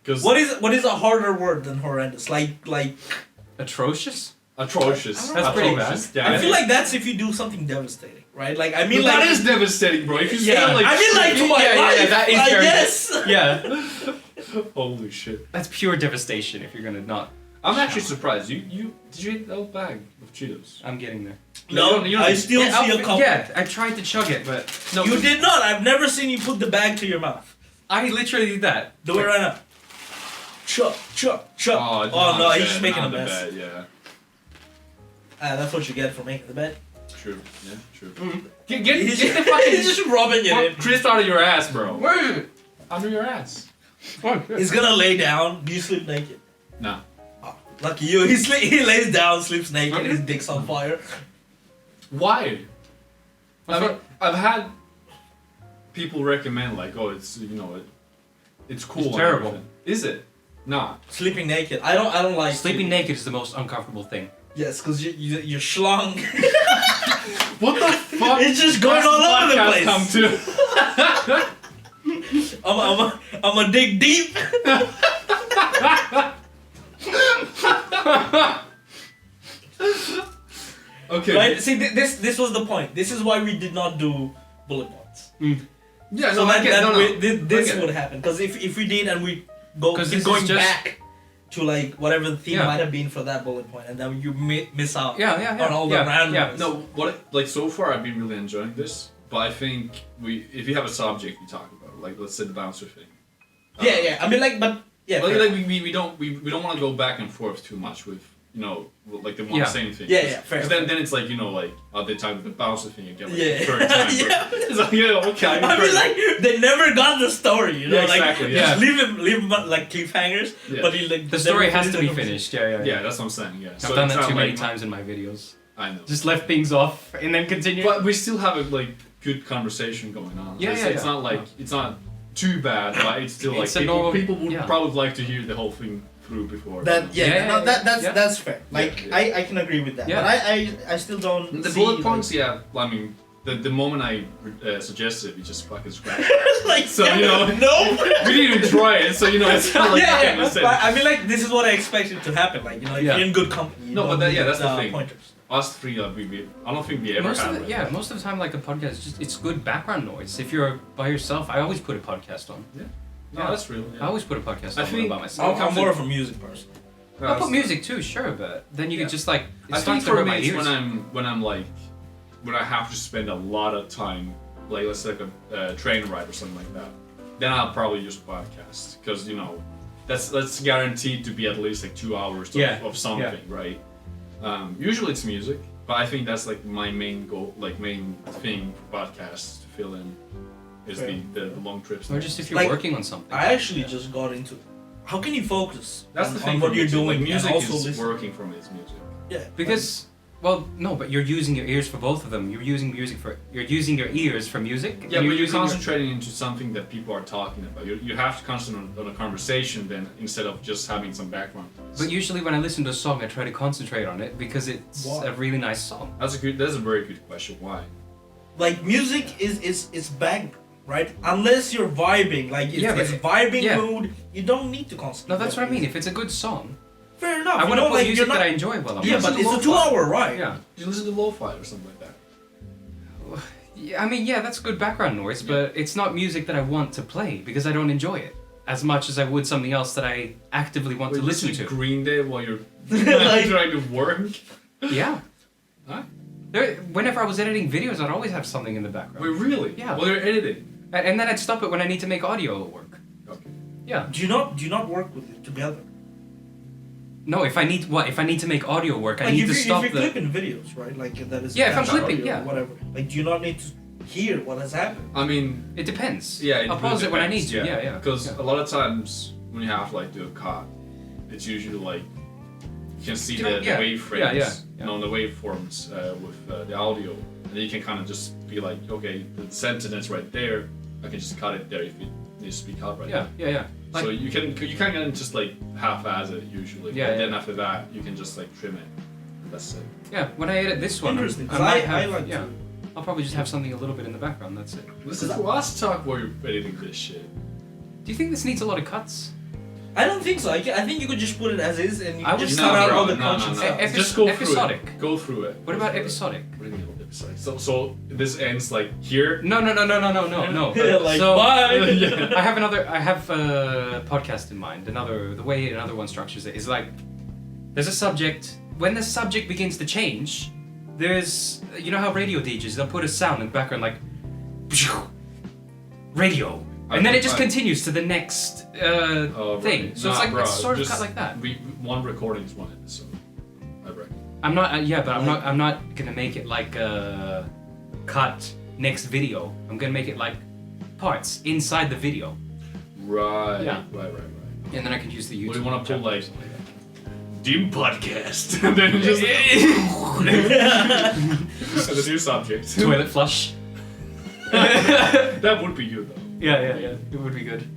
Cause What is a harder word than horrendous? Like Atrocious? atrocious. That's pretty Atrocious. bad. Yeah, I feel like that's if you do something devastating, right? Like I mean, but like that is devastating, bro. If you say Yeah. like, I mean, like to my Yeah, life. that is like, very- yes. Yeah. holy shit. That's pure devastation if you're gonna not. I'm actually surprised. Did you eat the whole bag of Cheetos? I'm getting there. No, You don't I need- still see a couple. Yeah, I tried to chug it, but no. You did not. I've never seen you put the bag to your mouth. I literally did that. Do it right now. Chug. Oh no, he's just making a mess. Bad, yeah, That's what you get for making the bed. true. Yeah, true. Mm-hmm. Get He's the fucking just rubbing it in. Chris out of your ass, bro. Under your ass. He's gonna lay down. Do you sleep naked? Nah. Oh, lucky you. He lays down, sleeps naked. His dick's on fire. Why? I've had people recommend like, oh, it's it's cool. It's and terrible. everything. Is it? Nah. Sleeping naked. I don't like Sleeping naked is the most uncomfortable thing. Yes, because you're schlong. What the fuck? It's just going That's all over the podcast place. Come to. I'm a dig deep. Okay. Right? See, this was the point. This is why we did not do bullet points. Yeah. So No, I get. No, no. this I get would it. happen. Because if we did and we 'Cause keep this going is just- back to like whatever the theme Yeah. might have been for that bullet point, and then you miss out Yeah. on all the randomness. Yeah. No, like so far I've been really enjoying this, but I think if you have a subject we talk about, like let's say the bouncer thing. Yeah. I mean, like, but yeah. Like, fair. we don't want to go back and forth too much with like the one Yeah. same thing. Yeah, fair. Because then it's like like they talk about the bouncer thing again. Like, Yeah. the third time. Yeah. It's like okay. I mean, like, they never got the story, you know? Yeah, exactly, like, yeah. just leave him like cliffhangers, Yeah. but he like The story never has to be finished it. finished. Yeah. Yeah, that's what I'm saying. Yeah. I've done it's that not too many like- times in my videos. I know. Just left things off and then continue. But we still have a good conversation going on. Yeah, It's yeah. not like it's not too bad, but it's still It's a like normal- people would yeah. probably like to hear the whole thing through before. That Yeah, yeah. that's fair. Like Yeah, I can agree with that. Yeah. But I still don't The see, bullet like- points, yeah. I mean, the moment I suggested, we just fucking scratched. like So, you know- no. We didn't even try it, so it's not like yeah, you yeah. can say. But I mean, like, this is what I expected to happen. Like, if Yeah. you're in good company. You No, but don't that- need, yeah, that's the thing. Pointers. Us three, I don't think we ever Most had. of the, like- yeah, most of the time, like a podcast, it's good background noise. If you're by yourself, I always put a podcast on. No, that's real. I Yeah. always put a podcast I on think- by myself. I'm more of a music person. I'll put music too, sure, but then you Yeah. could just like it I think starts to for hurt me, my it's ears. when I'm like when I have to spend a lot of time, like let's say like a train ride or something like that, then I'll probably use a podcast because that's guaranteed to be at least like 2 hours of something, right? Usually it's music, but I think that's like my main goal, like main thing for podcasts to fill in is Fair. the long trips. Or just if you're Like, working on something. I actually just got into. How can you focus That's on, the thing on what for you're me too. doing Like, music and also is listen? working for me. It's music. Yeah, Because, well, no, but you're using your ears for both of them. You're using your ears for music. Yeah, and but you're using your- concentrating into something that people are talking about. You have to concentrate on a conversation then instead of just having some background noise. But usually when I listen to a song, I try to concentrate on it because it's Why? a really nice song. That's a very good question. Why? like music is background, right? Unless you're vibing, like Yeah, it's but- vibing yeah. mood, you don't need to concentrate. No, that's what I mean. If it's a good song, Fair enough. I you want know, to put like, music you're not, that I enjoy while I'm Yeah, listen but to it's a lo-fi. 2-hour ride. Yeah. You listen to lo-fi or something like that. Yeah, I mean, yeah, that's good background noise, but it's not music that I want to play because I don't enjoy it. as much as I would something else that I actively want to listen to. Green Day while you're Like- trying to work. Yeah. Huh? Whenever I was editing videos, I'd always have something in the background. Wait, really? Yeah. Well, you're editing. And then I'd stop it when I need to make audio work. Okay. Yeah. Do you not work with it together? No, if I need to make audio work, I Like need if to you're stop the. clipping videos, right? Like that is. Yeah, if I'm attached clipping, audio or yeah. Whatever. Like, do you not need to hear what has happened? I mean, It depends. yeah. I'll pause it when I need to. Yeah, yeah. Because yeah. a lot of times when you have to like do a cut, it's usually like you can see You know, the yeah. waveframes, Yeah, yeah, yeah. the waveforms with the audio, and then you can kind of just be like, okay, the sentence right there, I can just cut it there if it needs to be cut right Yeah, there. yeah, yeah. Like, So you can kind of just like half-ass it usually, Yeah, and yeah. then after that you can just like trim it. And that's it. yeah, when I edit this one, Interesting. 'cause might I have, like yeah, to. I'll probably just have something a little bit in the background. That's it. Listen to us talk while you're editing this shit. Do you think this needs a lot of cuts? I don't think so. I think you could just put it as is, and you I could would just No, cut out bro, all the no, crunchy no, stuff. Epi- Just go episodic. through it. Go through it. What Go about through it. episodic? What do you mean episodic? So this ends like here. No. Yeah, like, so, bye. I have a podcast in mind. The way another one structures it is like, there's a subject. When the subject begins to change, there's, you know how radio DJs, they'll put a sound in the background like, radio. And then it just continues to the next Oh, thing. right. So it's like, bro, it's sort of just cut like that. One recording is one episode. I reckon. I'm not, but I'm not gonna make it like cut next video. I'm gonna make it like parts inside the video. Right. Yeah. Right. And then I can use the YouTube. What do you want to channel pull or like something like that. Dim podcast and then just the new subject. Toilet flush. That would be good though. Yeah. It would be good.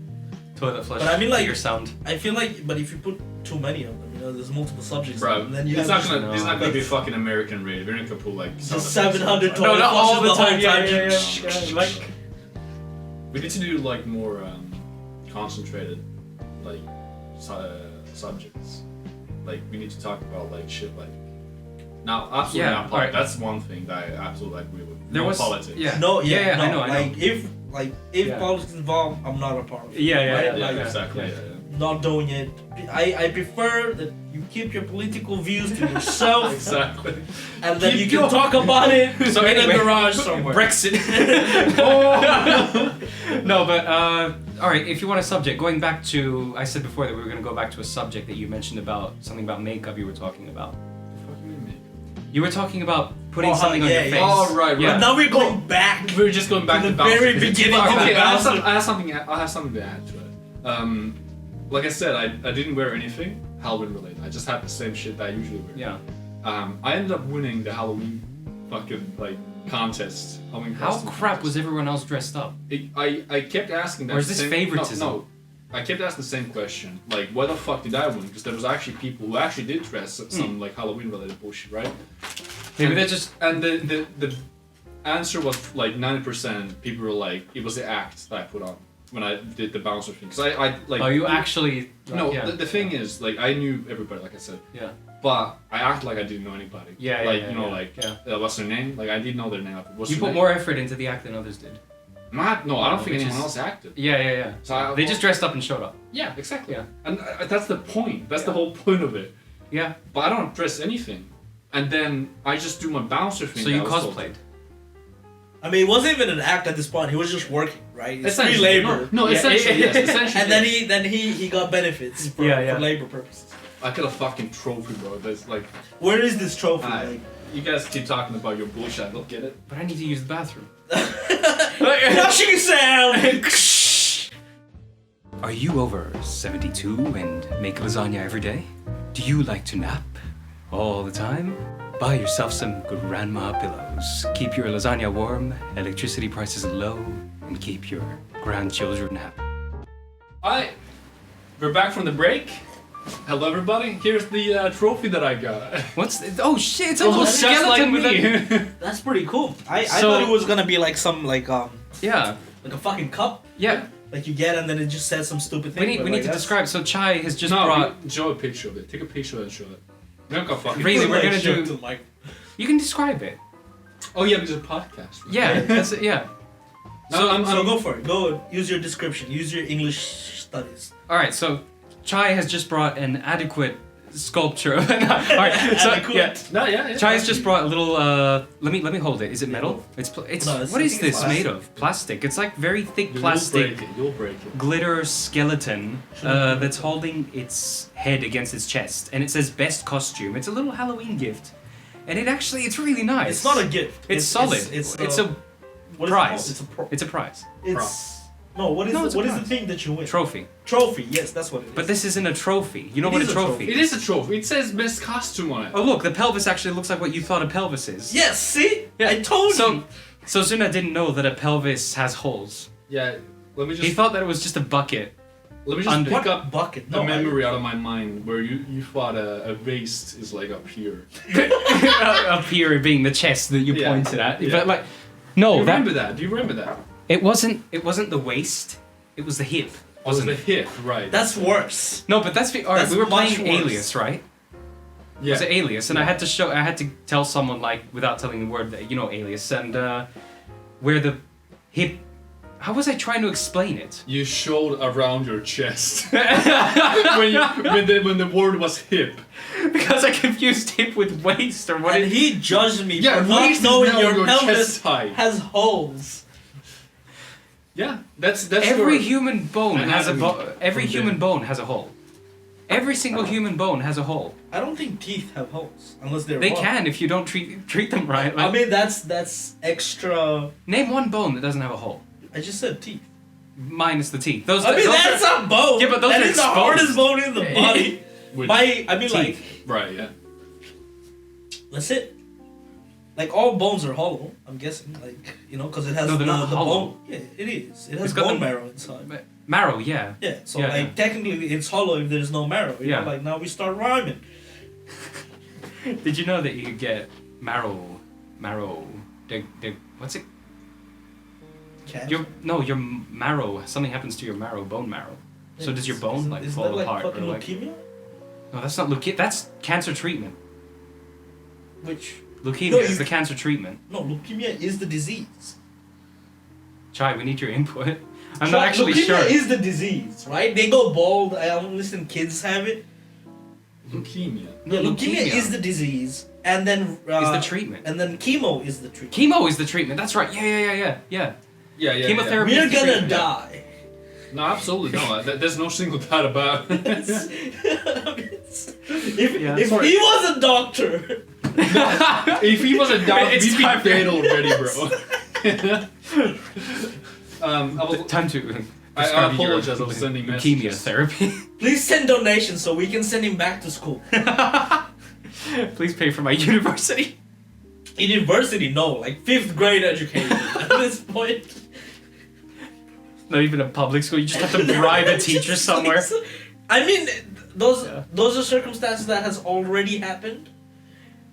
Toilet flush. But I mean, like- your sound. I feel like, but if you put too many of them, there's multiple subjects. Bro, and then you it's have not just- gonna be fucking American radio. We're not gonna pull like Just sound effects. 700 No, toilet not all flushes the time. whole Yeah. Like, We need to do like more concentrated like subjects. Like we need to talk about like shit like. Now, absolutely Yeah, not politics. alright. That's one thing that I absolutely agree with. There no was politics. Yeah. No, Yeah, no, I know. if Yeah. politics involved, I'm not a part of it. Yeah, right? yeah, Like, exactly. yeah. Yeah. Not doing it. I prefer that you keep your political views to yourself, Exactly. and then Keep you can your- talk about it So in anyway, a garage somewhere. Brexit. No, but all right. If you want a subject, going back to, I said before that we were going to go back to a subject that you mentioned about something about makeup. You were talking about. You were talking about putting Oh, something on yeah, your yeah. face. Oh, right. Yeah. But now we're going back. We're just going back To to, the very bouncing. beginning Okay, of the I have, bouncing. I have something to add to it. Like I said, I didn't wear anything Halloween related. I just had the same shit that I usually wear. Yeah. I ended up winning the Halloween fucking like contest. Halloween How costume crap contest. was everyone else dressed up? I kept asking that. Or is this same, favoritism? No, I kept asking the same question. Like, why the fuck did I win? Because there was actually people who actually did dress some like Halloween related bullshit, right? Maybe And- they're just. And the answer was like 90%. People were like, it was the act that I put on when I did the bouncer thing. Because I like. Oh, you actually. No, Yeah. the thing is, like, I knew everybody, like I said. Yeah. But I acted like I didn't know anybody. Yeah, Like, yeah, you know, yeah, like, yeah. what's their name? Like, I didn't know their name. What's You their put name? more effort into the act than others did. No, I don't think Which anyone is- else acted. Yeah. So I- They just dressed up and showed up. Yeah, exactly. Yeah. And that's the point. That's the Yeah. whole point of it. Yeah. But I don't dress anything. And then I just do my bouncer thing. So you that I was told cosplayed. I mean, it wasn't even an act at this point. He was just working, right? It's free Essentially, labor. No, Yeah. essentially, yes. Essentially, And then yes. he got benefits for, Yeah, yeah. for labor purposes. I got a fucking trophy, bro. That's like, Where is this trophy? I- Like, you guys keep talking about your bullshit. I don't get it. But I need to use the bathroom. flushing sound. Are you over 72 and make lasagna every day? Do you like to nap all the time? Buy yourself some grandma pillows. Keep your lasagna warm, electricity prices low, and keep your grandchildren happy. Alright, we're back from the break. Hello, everybody. Here's the trophy that I got. What's oh shit, it's Almost almost just like skeleton with me. a... That's pretty cool. I So- thought it was gonna be like some like Yeah, a fucking cup yeah. like you get and then it just says some stupid thing. We need but, we like, need to that's- describe. So Chai has just No, brought. show a picture of it. Take a picture and show it. We don't got fucking. Really, we're Like, gonna show do- it to the mic. You can describe it. Oh yeah, because it's a podcast. Right? Yeah, that's it. Yeah. No, I'm So go for it. Go use your description. Use your English studies. All right, so Chai has just brought an adequate sculpture. All right, so yeah. No, yeah. Chai has just brought a little. Let me hold it. Is it metal? It's No, what I is think it's this plastic. made of? Plastic. It's like very thick You'll plastic break it. You'll break it. glitter skeleton that's holding its head against its chest, and it says "best costume." It's a little Halloween gift, and it's really nice. It's not a gift. It's solid. It's a what is it prize. called? It's a pro. It's a prize. It's no. What is No, it's a what is the prize. thing that you win? Trophy. Trophy. Yes, that's what it is. But this isn't a trophy. You know It what a is a trophy trophy. It is a trophy. It says best costume on it. Oh look, the pelvis actually looks like what you thought a pelvis is. Yes. See, Yeah, I told you. So Zuna didn't know that a pelvis has holes. Yeah. Let me He just thought that it was just a bucket. let me just under- pick up bucket. a memory out of my mind where you thought a waist is like up here. Up here being the chest that you Yeah. pointed at. Yeah. But like, Do no, you that remember that? Do you remember that? it wasn't the waist. It was the hip. Was Wasn't the it? hip, right? That's worse. No, but that's alright. That's We were much playing worse. Alias, right? yeah. Was it Alias? And I Yeah. had to tell someone like without telling the word that Alias and where the hip. How was I trying to explain it? You showed around your chest when the word was hip. Because I confused hip with waist or what? And he judged me Yeah, for not waist is knowing now your your pelvis chest height. has holes. Yeah, that's Every your- human bone has a anatomy every from human there. bone has a hole. Every single human bone has a hole. I don't think teeth have holes unless they're They raw. can if you don't treat them right. I Like, mean that's extra. name one bone that doesn't have a hole, I just said teeth. minus the teeth. Those. I mean those that's are, a bone. Yeah, but those That are is the exposed. hardest bone in the body. Which- teeth. Like right, yeah. that's it. Like all bones are hollow. I'm guessing, like because it has No, they're the not hollow. bone. Yeah, it is. It has It's got bone the- marrow inside. marrow. Yeah. Yeah, so Yeah, like yeah. technically it's hollow if there's no marrow. You Yeah. know, like now we start rhyming. Did you know that you could get marrow? What's it? Cancer. Your marrow. Something happens to your marrow, bone marrow. So does your bone Isn't- like isn't fall that like apart or fucking like? leukemia? No, that's not leukemia. That's cancer treatment. Which Leukemia No, is you- the cancer treatment. no, leukemia is the disease. Chai, we need your input. I'm not actually leukemia sure. is the disease, right? They go bald. I understand kids have it. Leukemia. Yeah, leukemia is the disease, and then is the treatment. and then chemo is the treatment. Chemo is the treatment. That's right. Yeah. Yeah. Chemotherapy. We're is the gonna treatment. die. No, absolutely no. There's no single doubt about it. if Yeah. if Sorry. he was a doctor, If he was a dog, It's we'd be time for- dead already, bro. I was, Time to. I describe apologize, your I was sending leukemia messages. therapy. please send donations so we can send him back to school. Please pay for my university. In university, no, like 5th grade education at this point. Not even a public school. You just have to bribe a teacher somewhere. I mean, those Yeah. those are circumstances that has already happened.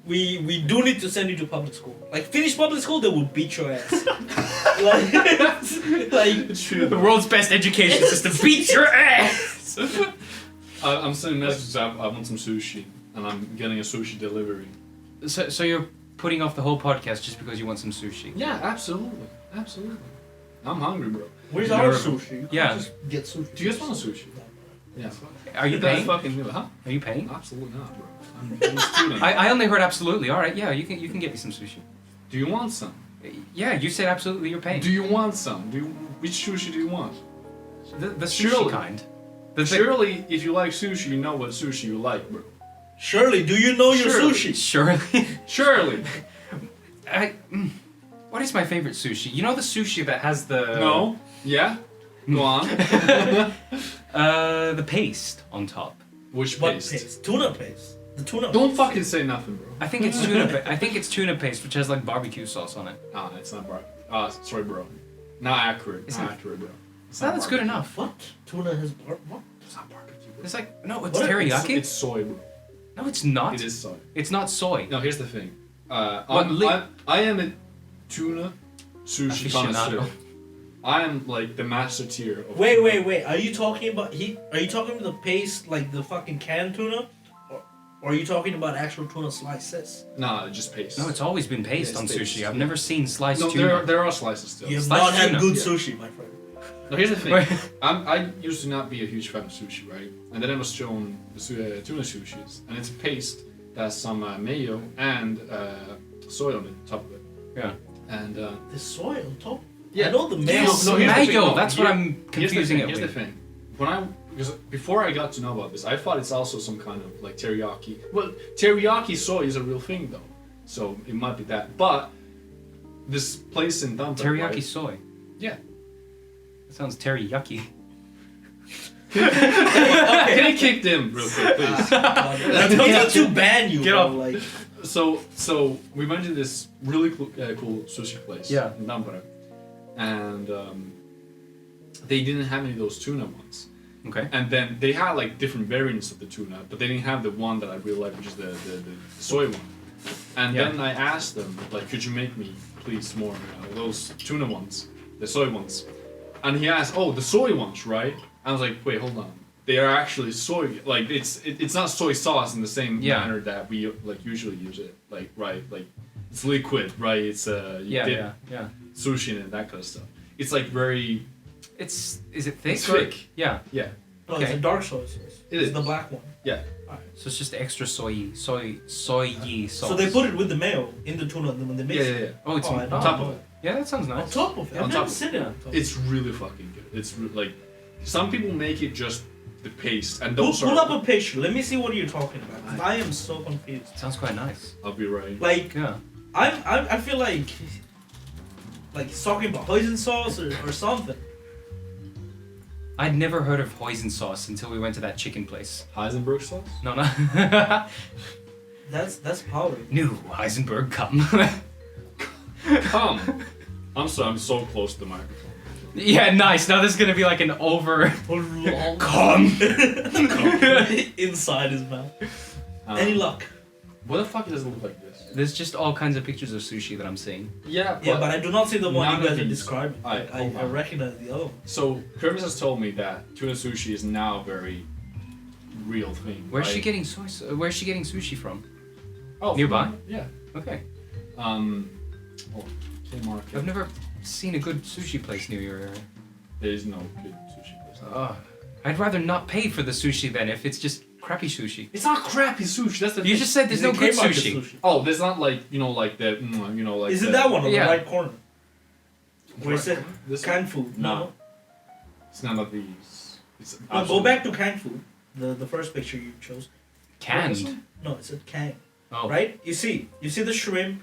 We do need to send you to public school. Like finish public school, they will beat your ass. like The world's best education system beats your ass. I'm sending messages. I want some sushi, and I'm getting a sushi delivery. So you're putting off the whole podcast just because you want some sushi? Yeah, absolutely. I'm hungry, bro. where's You our never- sushi? You can't Yeah. just get sushi. Do you guys want a sushi? Yeah. Are you That's paying? fucking new, huh? Are you paying? Absolutely not, bro. I'm a student. I only heard absolutely. All right, yeah, you can get me some sushi. Do you want some? Yeah, you said absolutely. You're paying. Do you want some? Which sushi do you want? The sushi Surely. kind. The thing- Surely, if you like sushi, you know what sushi you like, bro. Shirley, do you know your Surely. sushi? Surely. Surely. What is my favorite sushi? You know the sushi that has the No. Yeah. Go on. the paste on top. Which What paste? paste? Tuna paste. The tuna. Don't paste. fucking say nothing, bro. I think it's tuna. I think it's tuna paste, which has like barbecue sauce on it. Ah, it's not bar. Sorry, bro. Not accurate. It's Not not- accurate, bro. It's No, that's good barbecue. enough. What? Tuna has what? It's not barbecue, bro. It's like no, it's What? teriyaki. It's soy, bro. No, it's not. It is soy. It's not soy. No, here's the thing. What I am a tuna sushi Aficionado. connoisseur. I am like the master tier of Wait. Are you talking about Are you talking about the paste like the fucking canned tuna, or are you talking about actual tuna slices? Nah, just paste. No, it's always been paste Yeah, on it's sushi. paste. I've never seen sliced no. tuna. There are slices still. You have Sliced not had tuna. good Yeah. sushi, my friend. No, here's the thing. Wait. I used to not be a huge fan of sushi, right? And then I was shown the tuna sushis, and it's a paste that has some mayo and soy on the top of it. Yeah. And The soy on top. yeah, I know the mayo. Yes, no, here's the thing, mayo. no, That's what here- I'm confusing it Here's the with. thing. Because before I got to know about this, I thought it's also some kind of like teriyaki. Well, teriyaki soy is a real thing though, so it might be that. But this place in Dumper, Teriyaki right? soy. Yeah. That sounds teriyaki. Can you kick them real quick, please? We need to ban you. Get bro, off. Like, So we went to this really cool sushi place Yeah. in Tampere, and they didn't have any of those tuna ones. Okay. And then they had like different variants of the tuna, but they didn't have the one that I really like, which is the soy one. And Yeah. then I asked them, like, could you make me please more those tuna ones, the soy ones? And he asked, oh, the soy ones, right? I was like, wait, hold on. They are actually soy, like it's not soy sauce in the same Yeah. manner that we like usually use it, like right, like it's liquid, right? It's you dip Yeah. sushi in it, that kind of stuff. It's like very, Is it thick? It's or- thick. Yeah. yeah, no, Okay. it's a dark soy sauce. It It's is. the black one. yeah. So it's just extra soy sauce. So they put it with the mayo in the tuna when they mix Yeah, it. yeah, yeah. Oh, it's Oh, I on don't top know. of it. Yeah, that sounds On nice. top of it. On I've top never of seen it, it. yeah. on top. It's really fucking good. It's like some people make it just the paste, and Pull, those pull are. up a picture. Let me see what you're talking about. 'Cause I am so confused. Sounds quite nice. I'll be right. Like Yeah. I feel like he's talking about hoisin sauce or something. I'd never heard of hoisin sauce until we went to that chicken place. Heisenberg sauce. No. That's powder. New Heisenberg come. Come. I'm sorry. I'm so close to the microphone. Yeah, nice. Now this is gonna be like an over. Come inside his mouth. Any luck? What the fuck does it look like this? There's just all kinds of pictures of sushi that I'm seeing. Yeah, Yeah, but I do not see the one none you of guys are these- describing. Alright, I hold on. recognize the other one. So Kermis has told me that tuna sushi is now a very real thing. Where's she right? getting Where's she getting sushi from? Oh, nearby? Yeah. Okay. K-Market. I've never seen a good sushi place near your area. There is no good sushi place. I'd rather not pay for the sushi then if it's just crappy sushi. It's not crappy sushi. That's the You thing. just said there's Is no it good K-Market sushi. Oh, there's not like like the like. Is the, it that one on Yeah. the right corner? Where it said This canned food? No. No. It's none of these. It's No, go absolutely- back to canned food. The first picture you chose. Canned. No, it said canned. Oh. Right? You see the shrimp,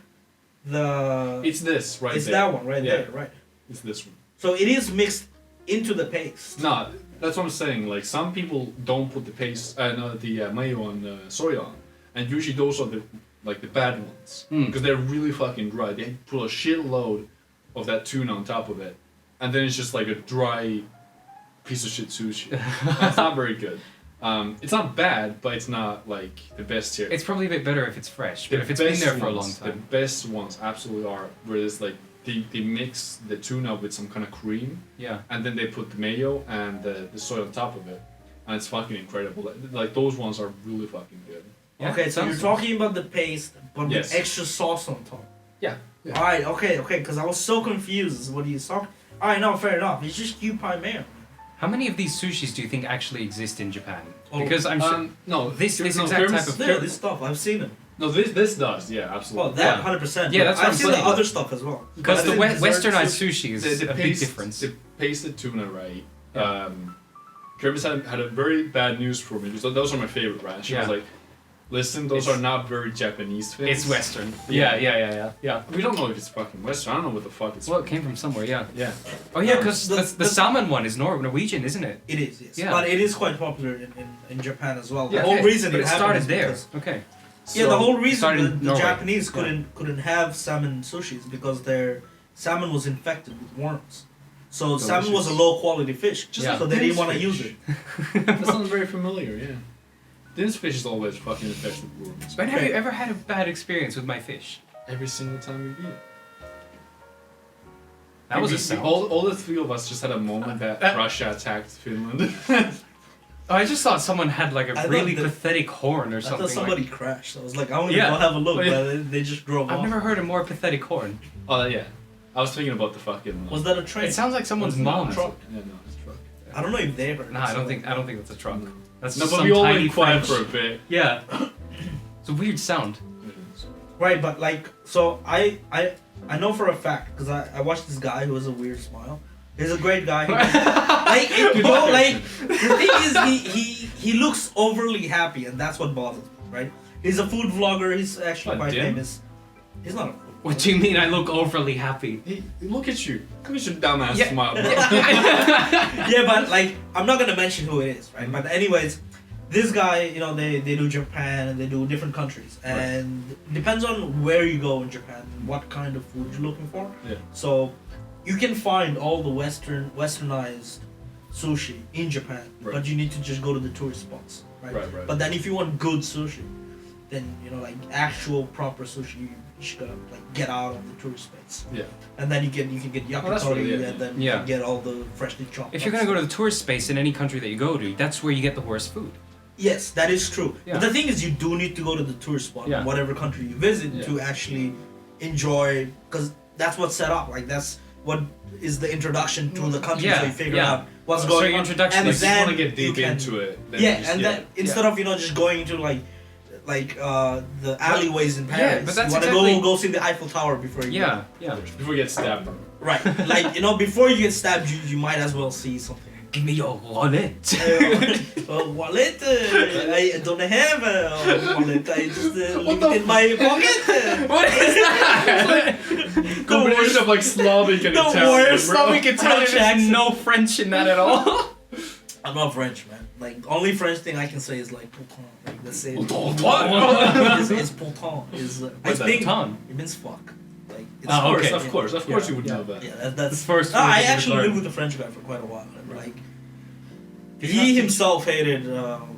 the It's this right it's there. that one right Yeah. there, right? It's this one. So it is mixed into the paste. No, that's what I'm saying. Like some people don't put the paste, the mayo on soya, and usually those are the bad ones Mm. because they're really fucking dry. They put a shitload of that tuna on top of it, and then it's just like a dry piece of shit sushi. That's not very good. It's not bad, but it's not like the best here. It's probably a bit better if it's fresh, but The if it's been best there for a long ones- time. The best ones absolutely are where it's like they mix the tuna with some kind of cream, Yeah. and then they put the mayo and the soy on top of it, and it's fucking incredible. Like those ones are really fucking good. Yeah, Okay, so you're sounds- talking about the paste, but Yes. with extra sauce on top. Yeah. Yeah. Alright, okay, because I was so confused. What are you talking? Alright, no, fair enough. It's just Yupai mayo. How many of these sushis do you think actually exist in Japan? Oh, Because I'm sure. No, This no, exact Kermit's- type of- There, this stuff I've seen it. No, this does. Yeah, absolutely. Well, that Yeah. 100%. Yeah, that's what I've I'm seen the saying. other stuff as well. Because I've the seen dessert westernized sushi. sushi is the a big difference. The pasted tuna, right? Yeah. Kermit's had a very bad news for me because those are my favorite, right? She was Yeah. like, "Listen, those It's- are not very Japanese things. It's Western. Yeah. Yeah. We don't know if it's fucking Western. I don't know what the fuck it's. Well, it came from somewhere, yeah. Yeah. Oh yeah, No, because the- the salmon one is Norwegian, isn't it? It is, yes. Yeah. But it is quite popular in Japan as well. Yeah, The whole Okay, reason but it happened started is there. because- Okay. Yeah, the whole reason started in the Norway. Japanese Yeah. couldn't have salmon sushi is because their salmon was infected with worms. So salmon was a Delicious. low quality fish, Yeah. so they didn't want to use it. That sounds very familiar. Yeah. This fish is always fucking infested with worms. When have you ever had a bad experience with my fish? Every single time we eat. That was a We- sound. all the three of us just had a moment that Russia attacked Finland. Oh, I just thought someone had like a I thought really that- pathetic horn or I something. thought somebody like, crashed. I was like, I want to Yeah. go have a look, Oh, yeah. but they just drove I've off. never heard a more pathetic horn. Oh yeah. I was thinking about the fucking. Was that a train? It sounds like someone's No, mom. it's a- Yeah, no, it's a truck. I don't know if they heard. Nah, I don't think that's a truck. No. That's No, just but some we all tiny went quiet French. for a bit. Yeah. It's a weird sound. Right, but like, so I know for a fact because I watched this guy who has a weird smile. He's a great guy. Like, the thing is, he looks overly happy, and that's what bothers me, right? He's a food vlogger. He's actually What, quite Dim? famous. He's not a food. What do you mean I look overly happy? Hey, look at you. Look at your dumbass Yeah. smile, bro. Yeah, but like, I'm not gonna mention who it is, right? But anyways, this guy, you know, they do Japan and they do different countries, and depends on where you go in Japan, what kind of food you're looking for. Yeah. So, you can find all the westernized sushi in Japan, Right. but you need to just go to the tourist spots, right? Right. But then if you want good sushi, then you know, like actual proper sushi, you just gotta like get out of the tourist spots. Yeah. And then you can get yakitori, that's really it. and then you Yeah. can get all the freshly chopped. If you're gonna go to the tourist space in any country that you go to, that's where you get the worst food. Yes, that is true. Yeah. But the thing is, you do need to go to the tourist spot Yeah. in whatever country you visit Yeah. to actually enjoy, because that's what's set up. Like that's what is the introduction to the country, Yeah, so you figure yeah. out what's So going your on. introduction and is- If you then want to get deep you can- into it, then Yeah, just, and then instead of just going into like the alleyways in Paris, but that's you want to exactly- go see the Eiffel Tower before you. Yeah, yeah. before you get stabbed. Right. Like before you get stabbed, you might as well see something. Give me your wallet. Wallet? I don't have a wallet. I just leave it in my pocket. What is that? Combination of like Slavic and the Italian. worst bro. Slavic Italian, there's accent. no French in that at all. I'm not French, man. Like only French thing I can say is like pourtant. Like that's it. What? It's pourtant. Is I What's that? think Pourtant? it means fuck. Like it's Oh, okay. Of course, you would Yeah. know that. Yeah, that's The first No, word I that you actually learned. lived with a French guy for quite a while. And, like Did he you not- himself hated.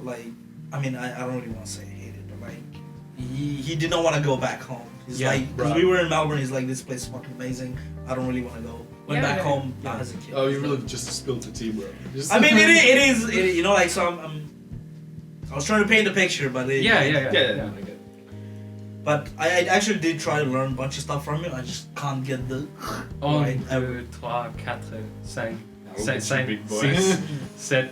Like I mean, I don't really want to say hated, but like he did not want to go back home. He's Yeah, like, because right. we were in Melbourne. He's like, this place is fucking amazing. I don't really want to go. Went Yeah, back yeah, home yeah. as a kid. Oh, you really just spilled the tea, bro. Just I mean, it is, you know, like, so I was trying to paint the picture, but it, Yeah. I get it. But I actually did try to learn a bunch of stuff from him. I just can't get the. Un, Right. deux, trois, quatre, cinq, We'll six, get you, big boy. six, sept,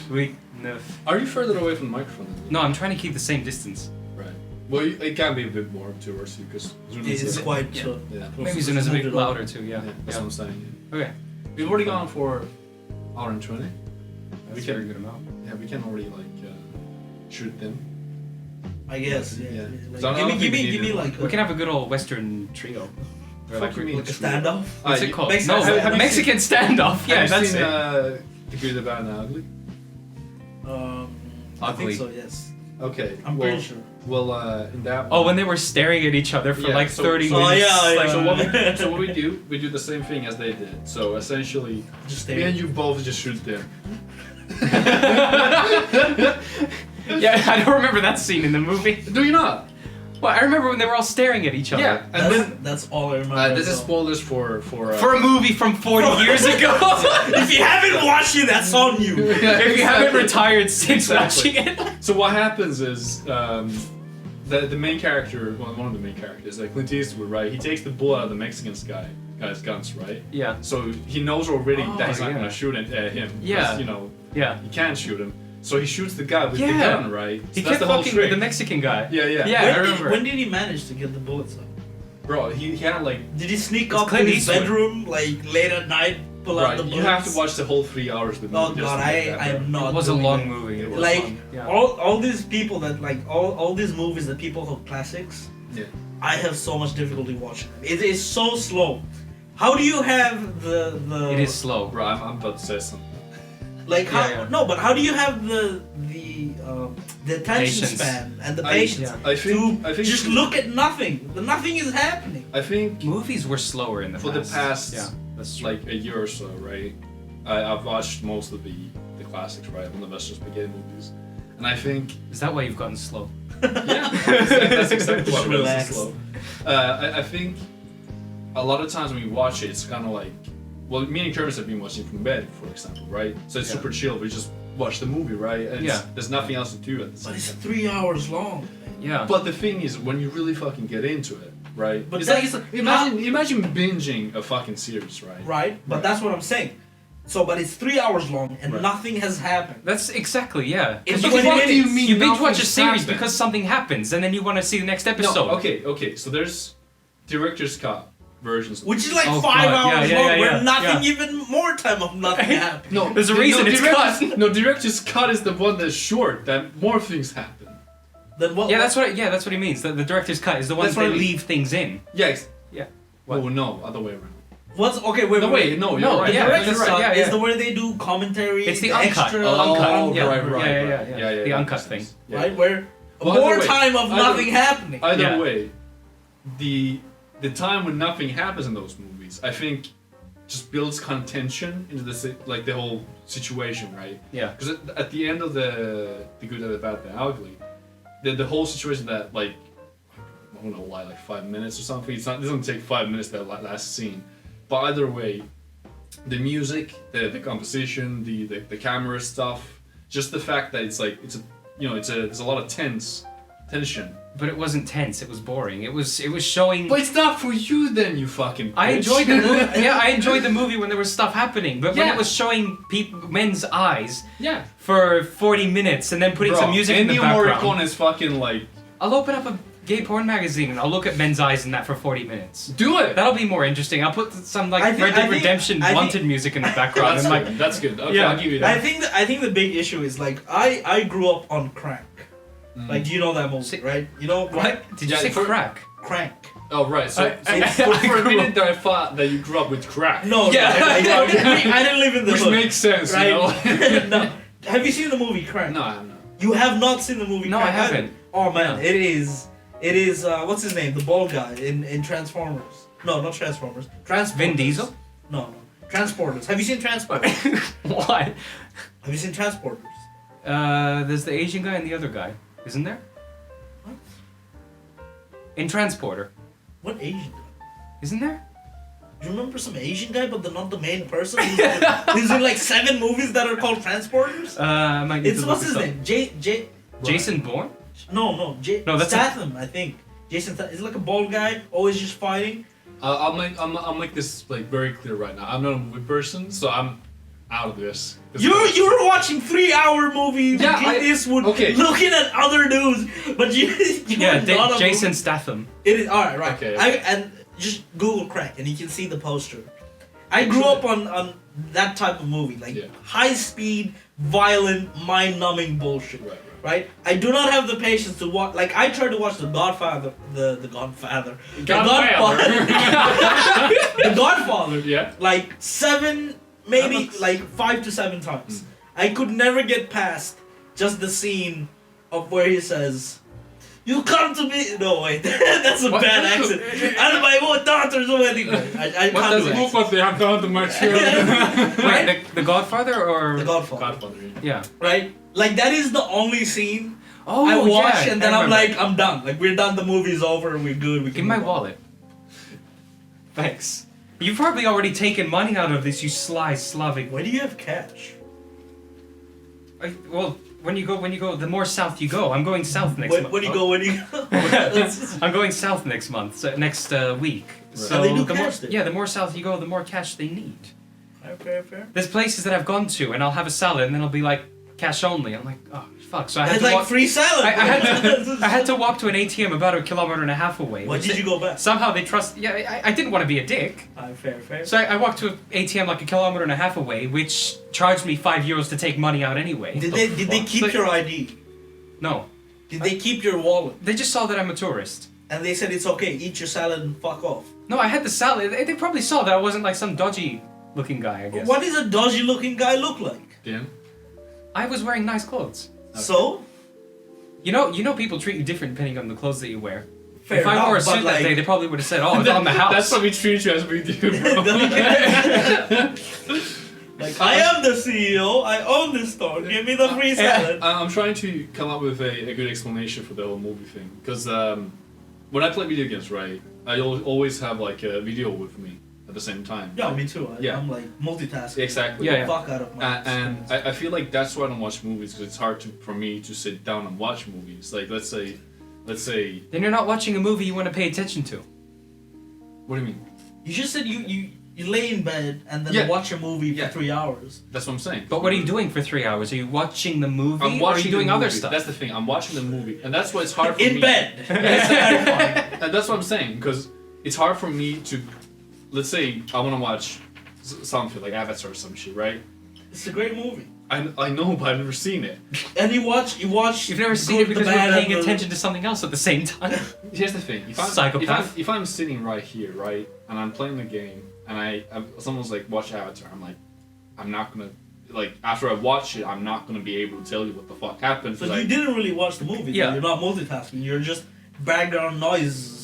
huit, neuf. Are you further away from the microphone? Than me? No, I'm trying to keep the same distance. Right. Well, it can be a bit more towards you because It's quite. Yeah. Yeah. Maybe Zuna's a bit louder too, yeah. That's what I'm saying. Okay. We've already gone for hour and 20. That's can- a very good amount. Yeah, we can already shoot them. I guess. Yeah. Yeah. Like, So I don't give think we me need like. We can have a good old Western trio. Or Fuck you mean? like a standoff. What's it called? Mexican No, standoff. Mexican standoff. Yeah, have you that's seen it. The Good, the Bad, and the Ugly? I Ugly. think so. Yes. Okay. I'm well, pretty sure. Well, in that. Oh, when they were staring at each other for Yeah, like so- 30 so- minutes. yeah, like, yeah. So what we do, we do the same thing as they did. So essentially, Just me stay. and you both just shoot them. Yeah, I don't remember that scene in the movie. Do you not? Well, I remember when they were all staring at each other. Yeah. And then That's all I remember. this is so. spoilers for For a movie from 40 years ago. If you haven't watched it, that's on you. If you haven't retired since Exactly. watching it. So what happens is the main character, one of the main characters, like Clint Eastwood, right? He takes the bullet out of the Mexican guy's guns, right? Yeah. So he knows already Oh, that he's not yeah. gonna shoot him. 'Cause, Yeah. You know, Yeah. he can't shoot him. So he shoots the guy with the Yeah. gun, right? He So kept that's the whole fucking with trick. the Mexican guy. Yeah, yeah. Yeah, I remember. When did he manage to get the bullets out? Bro, he had like. Did he sneak It's up to Clint his Eastwood. bedroom like late at night, pull out Right, the bullets? you have to watch the whole 3 hours with me. Oh just god, to I get that, bro. am not. It was a doing long that. movie. It was Like long. Yeah. all these people that like all these movies that people call classics. Yeah. I have so much difficulty watching them. It is so slow. How do you have the It is slow. Bro, I'm about to say something. like how Yeah, yeah. no, but how do you have the attention Patience. span and the I- patience yeah. I think. to just look at nothing? The nothing is happening. I think Movies were slower in the for past. the past Yeah, that's true. like a year or so, right? I've watched most of the classics, right? One of the spaghetti movies, and I think Is that why you've gotten slow? yeah, that's exactly what Just makes relax. it slow. I think a lot of times when we watch it, it's kind of like, well, me and Kermit have been watching from bed, for example, right? So it's Yeah. super chill. We just watch the movie, right? And Yeah. there's nothing else to do at the But same it's time. 3 hours long. Yeah. But the thing is, when you really fucking get into it, right? But It's that's- like, imagine binging a fucking series, right? Right? But Right. that's what I'm saying. So, but it's 3 hours long and Right. nothing has happened. That's exactly, yeah. It's You 20 binge- minutes. do you mean You binge watch a nothing's series happened? because something happens, and then you want to see the next episode. No, okay. So there's director's cut versions. Which is like Oh, 5 God, hours yeah, long, yeah, where yeah, nothing, yeah. even more time of nothing happened. No, There's a reason it's director's, cut. No, director's cut is the one that's short. That more things happen. Then what? Yeah, that's what he means. The director's cut is the ones That's what that I mean. leave things in. Yes. Yeah. What? Oh no, other way around. What's okay? Wait, No, wait, no, you're No, right. The yeah, director's that's right, cut yeah, is yeah. the where they do commentary. It's the uncut. extra, Uncut, yeah. right. Yeah, the that uncut makes thing. sense. Yeah. right? Where Well, more either way, time of nothing happening. Either Yeah. way, the time when nothing happens in those movies, I think, just builds contention into the whole situation, right? Yeah. Because at the end of the good, the bad, the ugly, the whole situation that like I don't know why like 5 minutes or something. It doesn't take 5 minutes that last scene, but either way, the music, the composition, the camera stuff, just the fact that it's like there's a lot of tension. But it wasn't tense. It was boring. It was showing. But it's not for you then, you fucking. I bitch. enjoyed the movie. Yeah, I enjoyed the movie when there was stuff happening. But when Yeah. it was showing men's eyes Yeah. for 40 minutes and then putting some music in the Ennio background, Morricone is fucking like. I'll open up a gay porn magazine and I'll look at men's eyes in that for 40 minutes. Do it. That'll be more interesting. I'll put some I like think- Red Dead I think- Redemption I think- wanted music in the background. That's and like, good. That's good. Okay, Yeah. I'll give you that. I think the big issue is like I grew up on Crank. Like, do you know that movie, Si- right? You know Crank? what? Did you Yeah, say for- crack? Crank. Oh right. So, I for a grew minute there, I thought that you grew up with crack. No, Yeah. no, I didn't live in the Which hood. makes sense, right? you know. No. Have you seen the movie Crank? No, I'm not. You have not seen the movie No, Crank? I haven't. Oh man, No. it is what's his name? The bald guy in Transformers. No, not Transformers. Transporters. Vin Diesel? No. Transporters. Have you seen Transporters? What? Have you seen Transporters? There's the Asian guy and the other guy, isn't there? What? In Transporter, What Asian guy? isn't there? Do you remember some Asian guy, but not the main person? He's in like 7 movies that are called Transporters. I might need It's to what's look his this up. name? Jason Bourne? No, No, that's Statham, I think. Jason Statham. He's like a bald guy, always just fighting. I'll make this like very clear right now. I'm not a movie person, so I'm out of this. You're watching 3-hour movies. Yeah, Clint Eastwood, okay. looking at other dudes, but you Yeah, are not a Jason movie. Statham. It is alright, right? Okay. And just Google Crank, and you can see the poster. I grew up on that type of movie, like Yeah. high speed, violent, mind numbing bullshit. Right. Right? I do not have the patience to watch. Like I tried to watch The Godfather, the Godfather, The Godfather, Yeah. like 7, maybe That looks- like 5 to 7 times. I could never get past just the scene of where he says, "You come to me." No wait, that's a What? bad accent. And my own daughter's wedding. I What can't does do it it. look what they have done to my Wait, the Godfather or The Godfather, Godfather. yeah? right? Like that is the only scene Oh, I watch, yeah, and then I I'm remember. like, I'm done. Like we're done. The movie's over. We're good. We can Give me my move on. wallet. Thanks. You've probably already taken money out of this, you sly Slavic. Why do you have cash? Well, when you go, the more south you go. I'm going south next month. When you go, when you go. I'm going south next month, so next week. So And they do the more, cash there? yeah, the more south you go, the more cash they need. Fair. There's places that I've gone to, and I'll have a salad, and then it'll be like cash only. I'm like, oh fuck! So I had It's to like walk. free salad. I had to walk to an ATM about 1.5 kilometers away. Why which did they- you go back? Somehow they trust. Yeah, I didn't want to be a dick. Fair. So I walked to an ATM like 1.5 kilometers away, which charged me €5 to take money out anyway. Did they keep But- your ID? No, Did they keep your wallet? they just saw that I'm a tourist. And they said it's okay, eat your salad and fuck off. No, I had the salad. They probably saw that I wasn't like some dodgy looking guy. I guess. What does a dodgy looking guy look like? Dan? I was wearing nice clothes. So? You know, people treat you different depending on the clothes that you wear. Fair if I wore a enough, but suit that like- day, they probably would have said, "Oh, it's on the house." That's what we treat you as we do, bro. Like, I am the CEO, I own this store, give me the free salad. I'm trying to come up with a good explanation for the whole movie thing. Because when I play video games, right, I always have like a video with me at the same time. Yeah, me too. Yeah. I'm like multitasking. Exactly. Yeah, yeah. Fuck out of my And I feel like that's why I don't watch movies, because it's hard for me to sit down and watch movies. Like, let's say Then you're not watching a movie you want to pay attention to. What do you mean? You just said you lay in bed and then Yeah. watch a movie Yeah. for 3 hours. That's what I'm saying. But what are you doing for 3 hours? Are you watching the movie? I'm or are watching you doing the other movie. stuff? That's the thing. I'm watching the movie, and that's why it's hard for me. In bed. That's terrifying. And that's what I'm saying, because it's hard for me to, let's say I want to watch something like Avatar or some shit, right? It's a great movie. I know, but I've never seen it. And you watch. You've never seen it because you're paying attention to something else at the same time. Here's the thing: Psychopath. if I'm sitting right here, right, and I'm playing the game, and someone's like, watch Avatar, I'm like, I'm not gonna, like, after I watch it, I'm not gonna be able to tell you what the fuck happened. So like, you didn't really watch the movie. Yeah. Yeah. You're not multitasking. You're just background noises.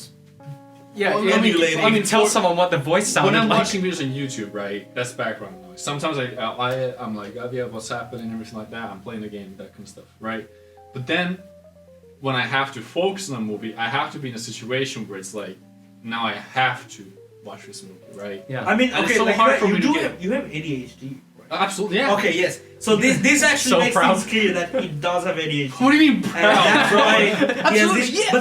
Yeah, Well, I mean, tell someone what the voice sounded when I'm like. watching videos on YouTube, right, that's background noise. Sometimes I'm like, oh, yeah, what's happening and everything like that. I'm playing the game, that kind of stuff, right? But then, when I have to focus on a movie, I have to be in a situation where it's like, now I have to watch this movie, right? Yeah. I mean, And okay, it's so like, hard for me to you get- have ADHD. Right? Absolutely, yeah. Okay, yes. So this actually So makes proud. things clear that he does have ADHD. What do you mean, And proud? that's why he has this, yes.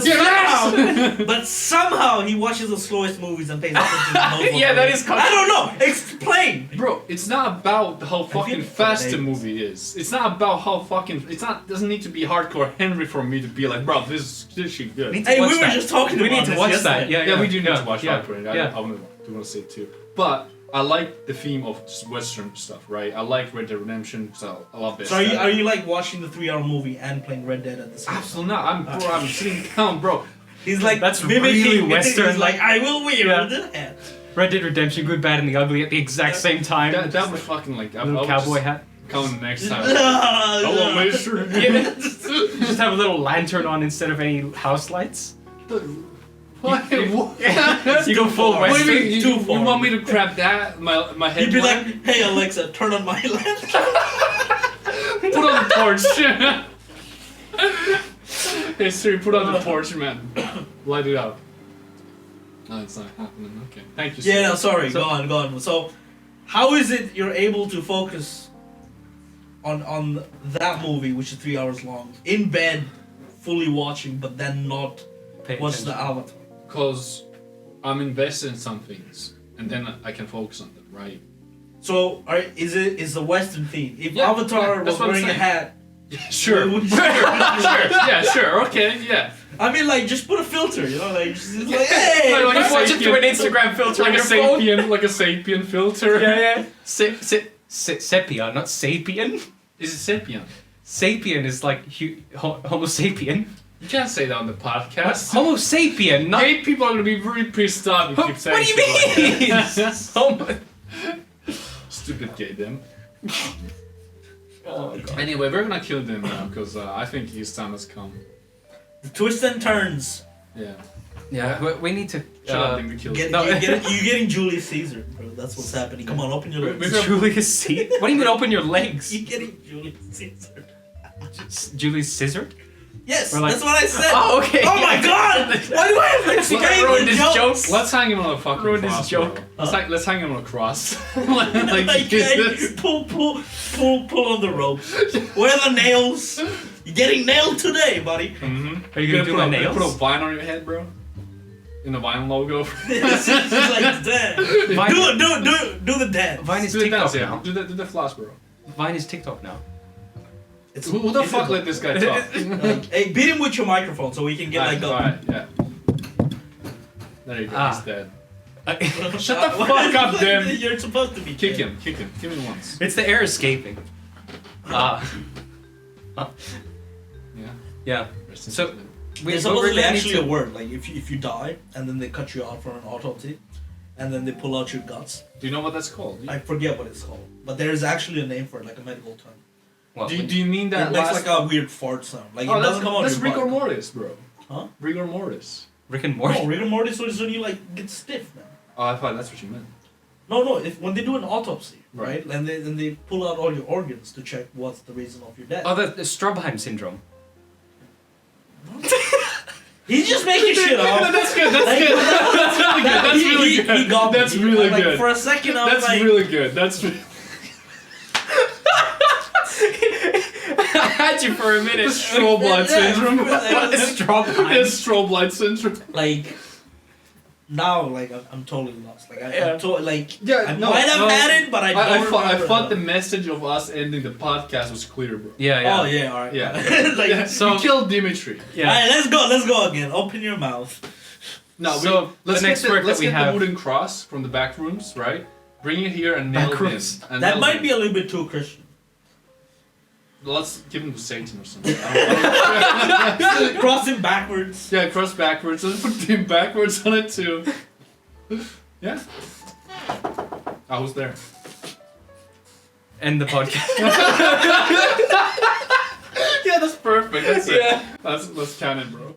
but Yes. somehow he watches the slowest movies and pays attention to the most. Yeah, that is I don't know. Explain. Bro, it's not about how fucking feel fast the intimidated. movie is. It's not about how fucking. Doesn't need to be hardcore Henry for me to be like, bro, this shit good. Need to Hey, watch we were that. just talking We about need to this watch yesterday. that. Yeah, Yeah, we do need to watch yeah, hardcore. yeah. I want to say it too. But I like the theme of just Western stuff, right? I like Red Dead Redemption, so I love this. So are you like watching the 3-hour movie and playing Red Dead at the same time? Absolutely not. I'm sitting down, bro. He's like That's mimicking really Western, He's like, like- I will wear Yeah. the hat. Red Dead Redemption, Good, Bad, and the Ugly at the exact same time. That was fucking like. Little cowboy hat. Coming next time. Hello, Hello, mister. Yeah. Just have a little lantern on instead of any house lights. What? You go full What do Western. you mean? Too You far. want me to grab that? My head? You'd be like, hey Alexa, turn on my lamp. put on the torch. Hey Siri, put on the torch, man. Light it up. No, it's not happening. Okay. Thank you, Siri. Yeah, no, sorry. Go on. So, how is it you're able to focus on that movie, which is 3 hours long, in bed, fully watching, but then not Pay watch the attention. Avatar? Because I'm invested in some things, and then I can focus on them, right? So, is the Western theme? If Yeah, Avatar yeah, was that's what I'm wearing a saying. hat, Sure. Would- sure. Yeah, sure. Okay. Yeah. I mean, like, just put a filter, you know, like, just, it's like hey, Like Just a watch it through an Instagram filter on Like a your phone. sapien filter. Yeah. Sepia, not sapien. Is it sapien? Sapien is like Homo sapien. You can't say that on the podcast. Homo sapien, not. Gay people are gonna be very pissed off if you keep saying What do you shit like mean? that. Homo. Stupid gay them. Oh, God. Anyway, we're gonna kill them now because I think his time has come. the twists and turns. Yeah. Yeah, we need to. Shut up, then we kill them. No. You're getting Julius Caesar, bro. That's what's happening. Come on, open your legs. We- Julius Caesar. What do you mean open your legs? You're getting Julius Caesar. Julius Caesar? Yes, Or like- that's what I said. Oh, okay. Oh my god! Why do I have to Ruined explain the his jokes? jokes. Let's hang him on a fucking Ruined his cross, joke. bro. Let's hang him on a cross. like Like, Jesus. pull on the rope. Where are the nails? You're getting nailed today, buddy. Mm-hmm. Are you gonna do my Put a nails? vine on your head, bro. In the Vine logo. It's just like, damn. Vine, Do the dance. Vine is Do the TikTok dance, yeah. now. Do the floss, bro. Vine is TikTok now. It's, Who the it's fuck a- let this guy talk? Like, hey, beat him with your microphone so we can get like a. Alright, yeah. There you go, Ah. he's dead. It's Shut the fuck up, Dan. You're supposed to be Kick dead. him. Kick him once. the air escaping. Yeah. Yeah. Rest in So- peace, man. There's but supposedly gonna need actually to- a word, like if you die and then they cut you out for an autopsy and then they pull out your guts. Do you know what that's called? I forget what it's called. But there is actually a name for it, like a medical term. Well, Do you mean that It makes last... like a weird fart sound. Like Oh, it doesn't come out that's of your rigor butt. mortis, bro. Huh? Rigor mortis. Rick and Morty. No, rigor mortis is when you like get stiff, man. Oh, I thought that's what you meant. No, if when they do an autopsy, Right. right? And they pull out all your organs to check what's the reason of your death. Oh, the Strobheim syndrome. He's just making shit up. That's good. That's Like, good. That's really good. That's really he good. got me. That's really Like, good. For a second, I was That's like, really good. That's. I had you for a minute. Strobe light syndrome. What is Strobheim? It's strobe light syndrome. like now, like, I'm totally lost. Like, Yeah. I'm like, Yeah, I no, might have no. had it, but I don't I remember. thought the message of us ending the podcast was clear, bro. Yeah, yeah. Oh yeah, alright. Yeah. Like, Yeah, So- we killed Dimitri. Yeah. Alright, let's go again. Open your mouth. No, So, let's the next get word let's that we get have- the wooden cross from the back rooms, right? Bring it here and nail Back him. rooms. And That nail might him. be a little bit too Christian. Let's give him to Satan or something. I don't- Cross him backwards. yeah, cross backwards. Let's put him backwards on it too. Yeah. I was there. End the podcast. Yeah, that's perfect. That's it. Yeah. That's canon, bro.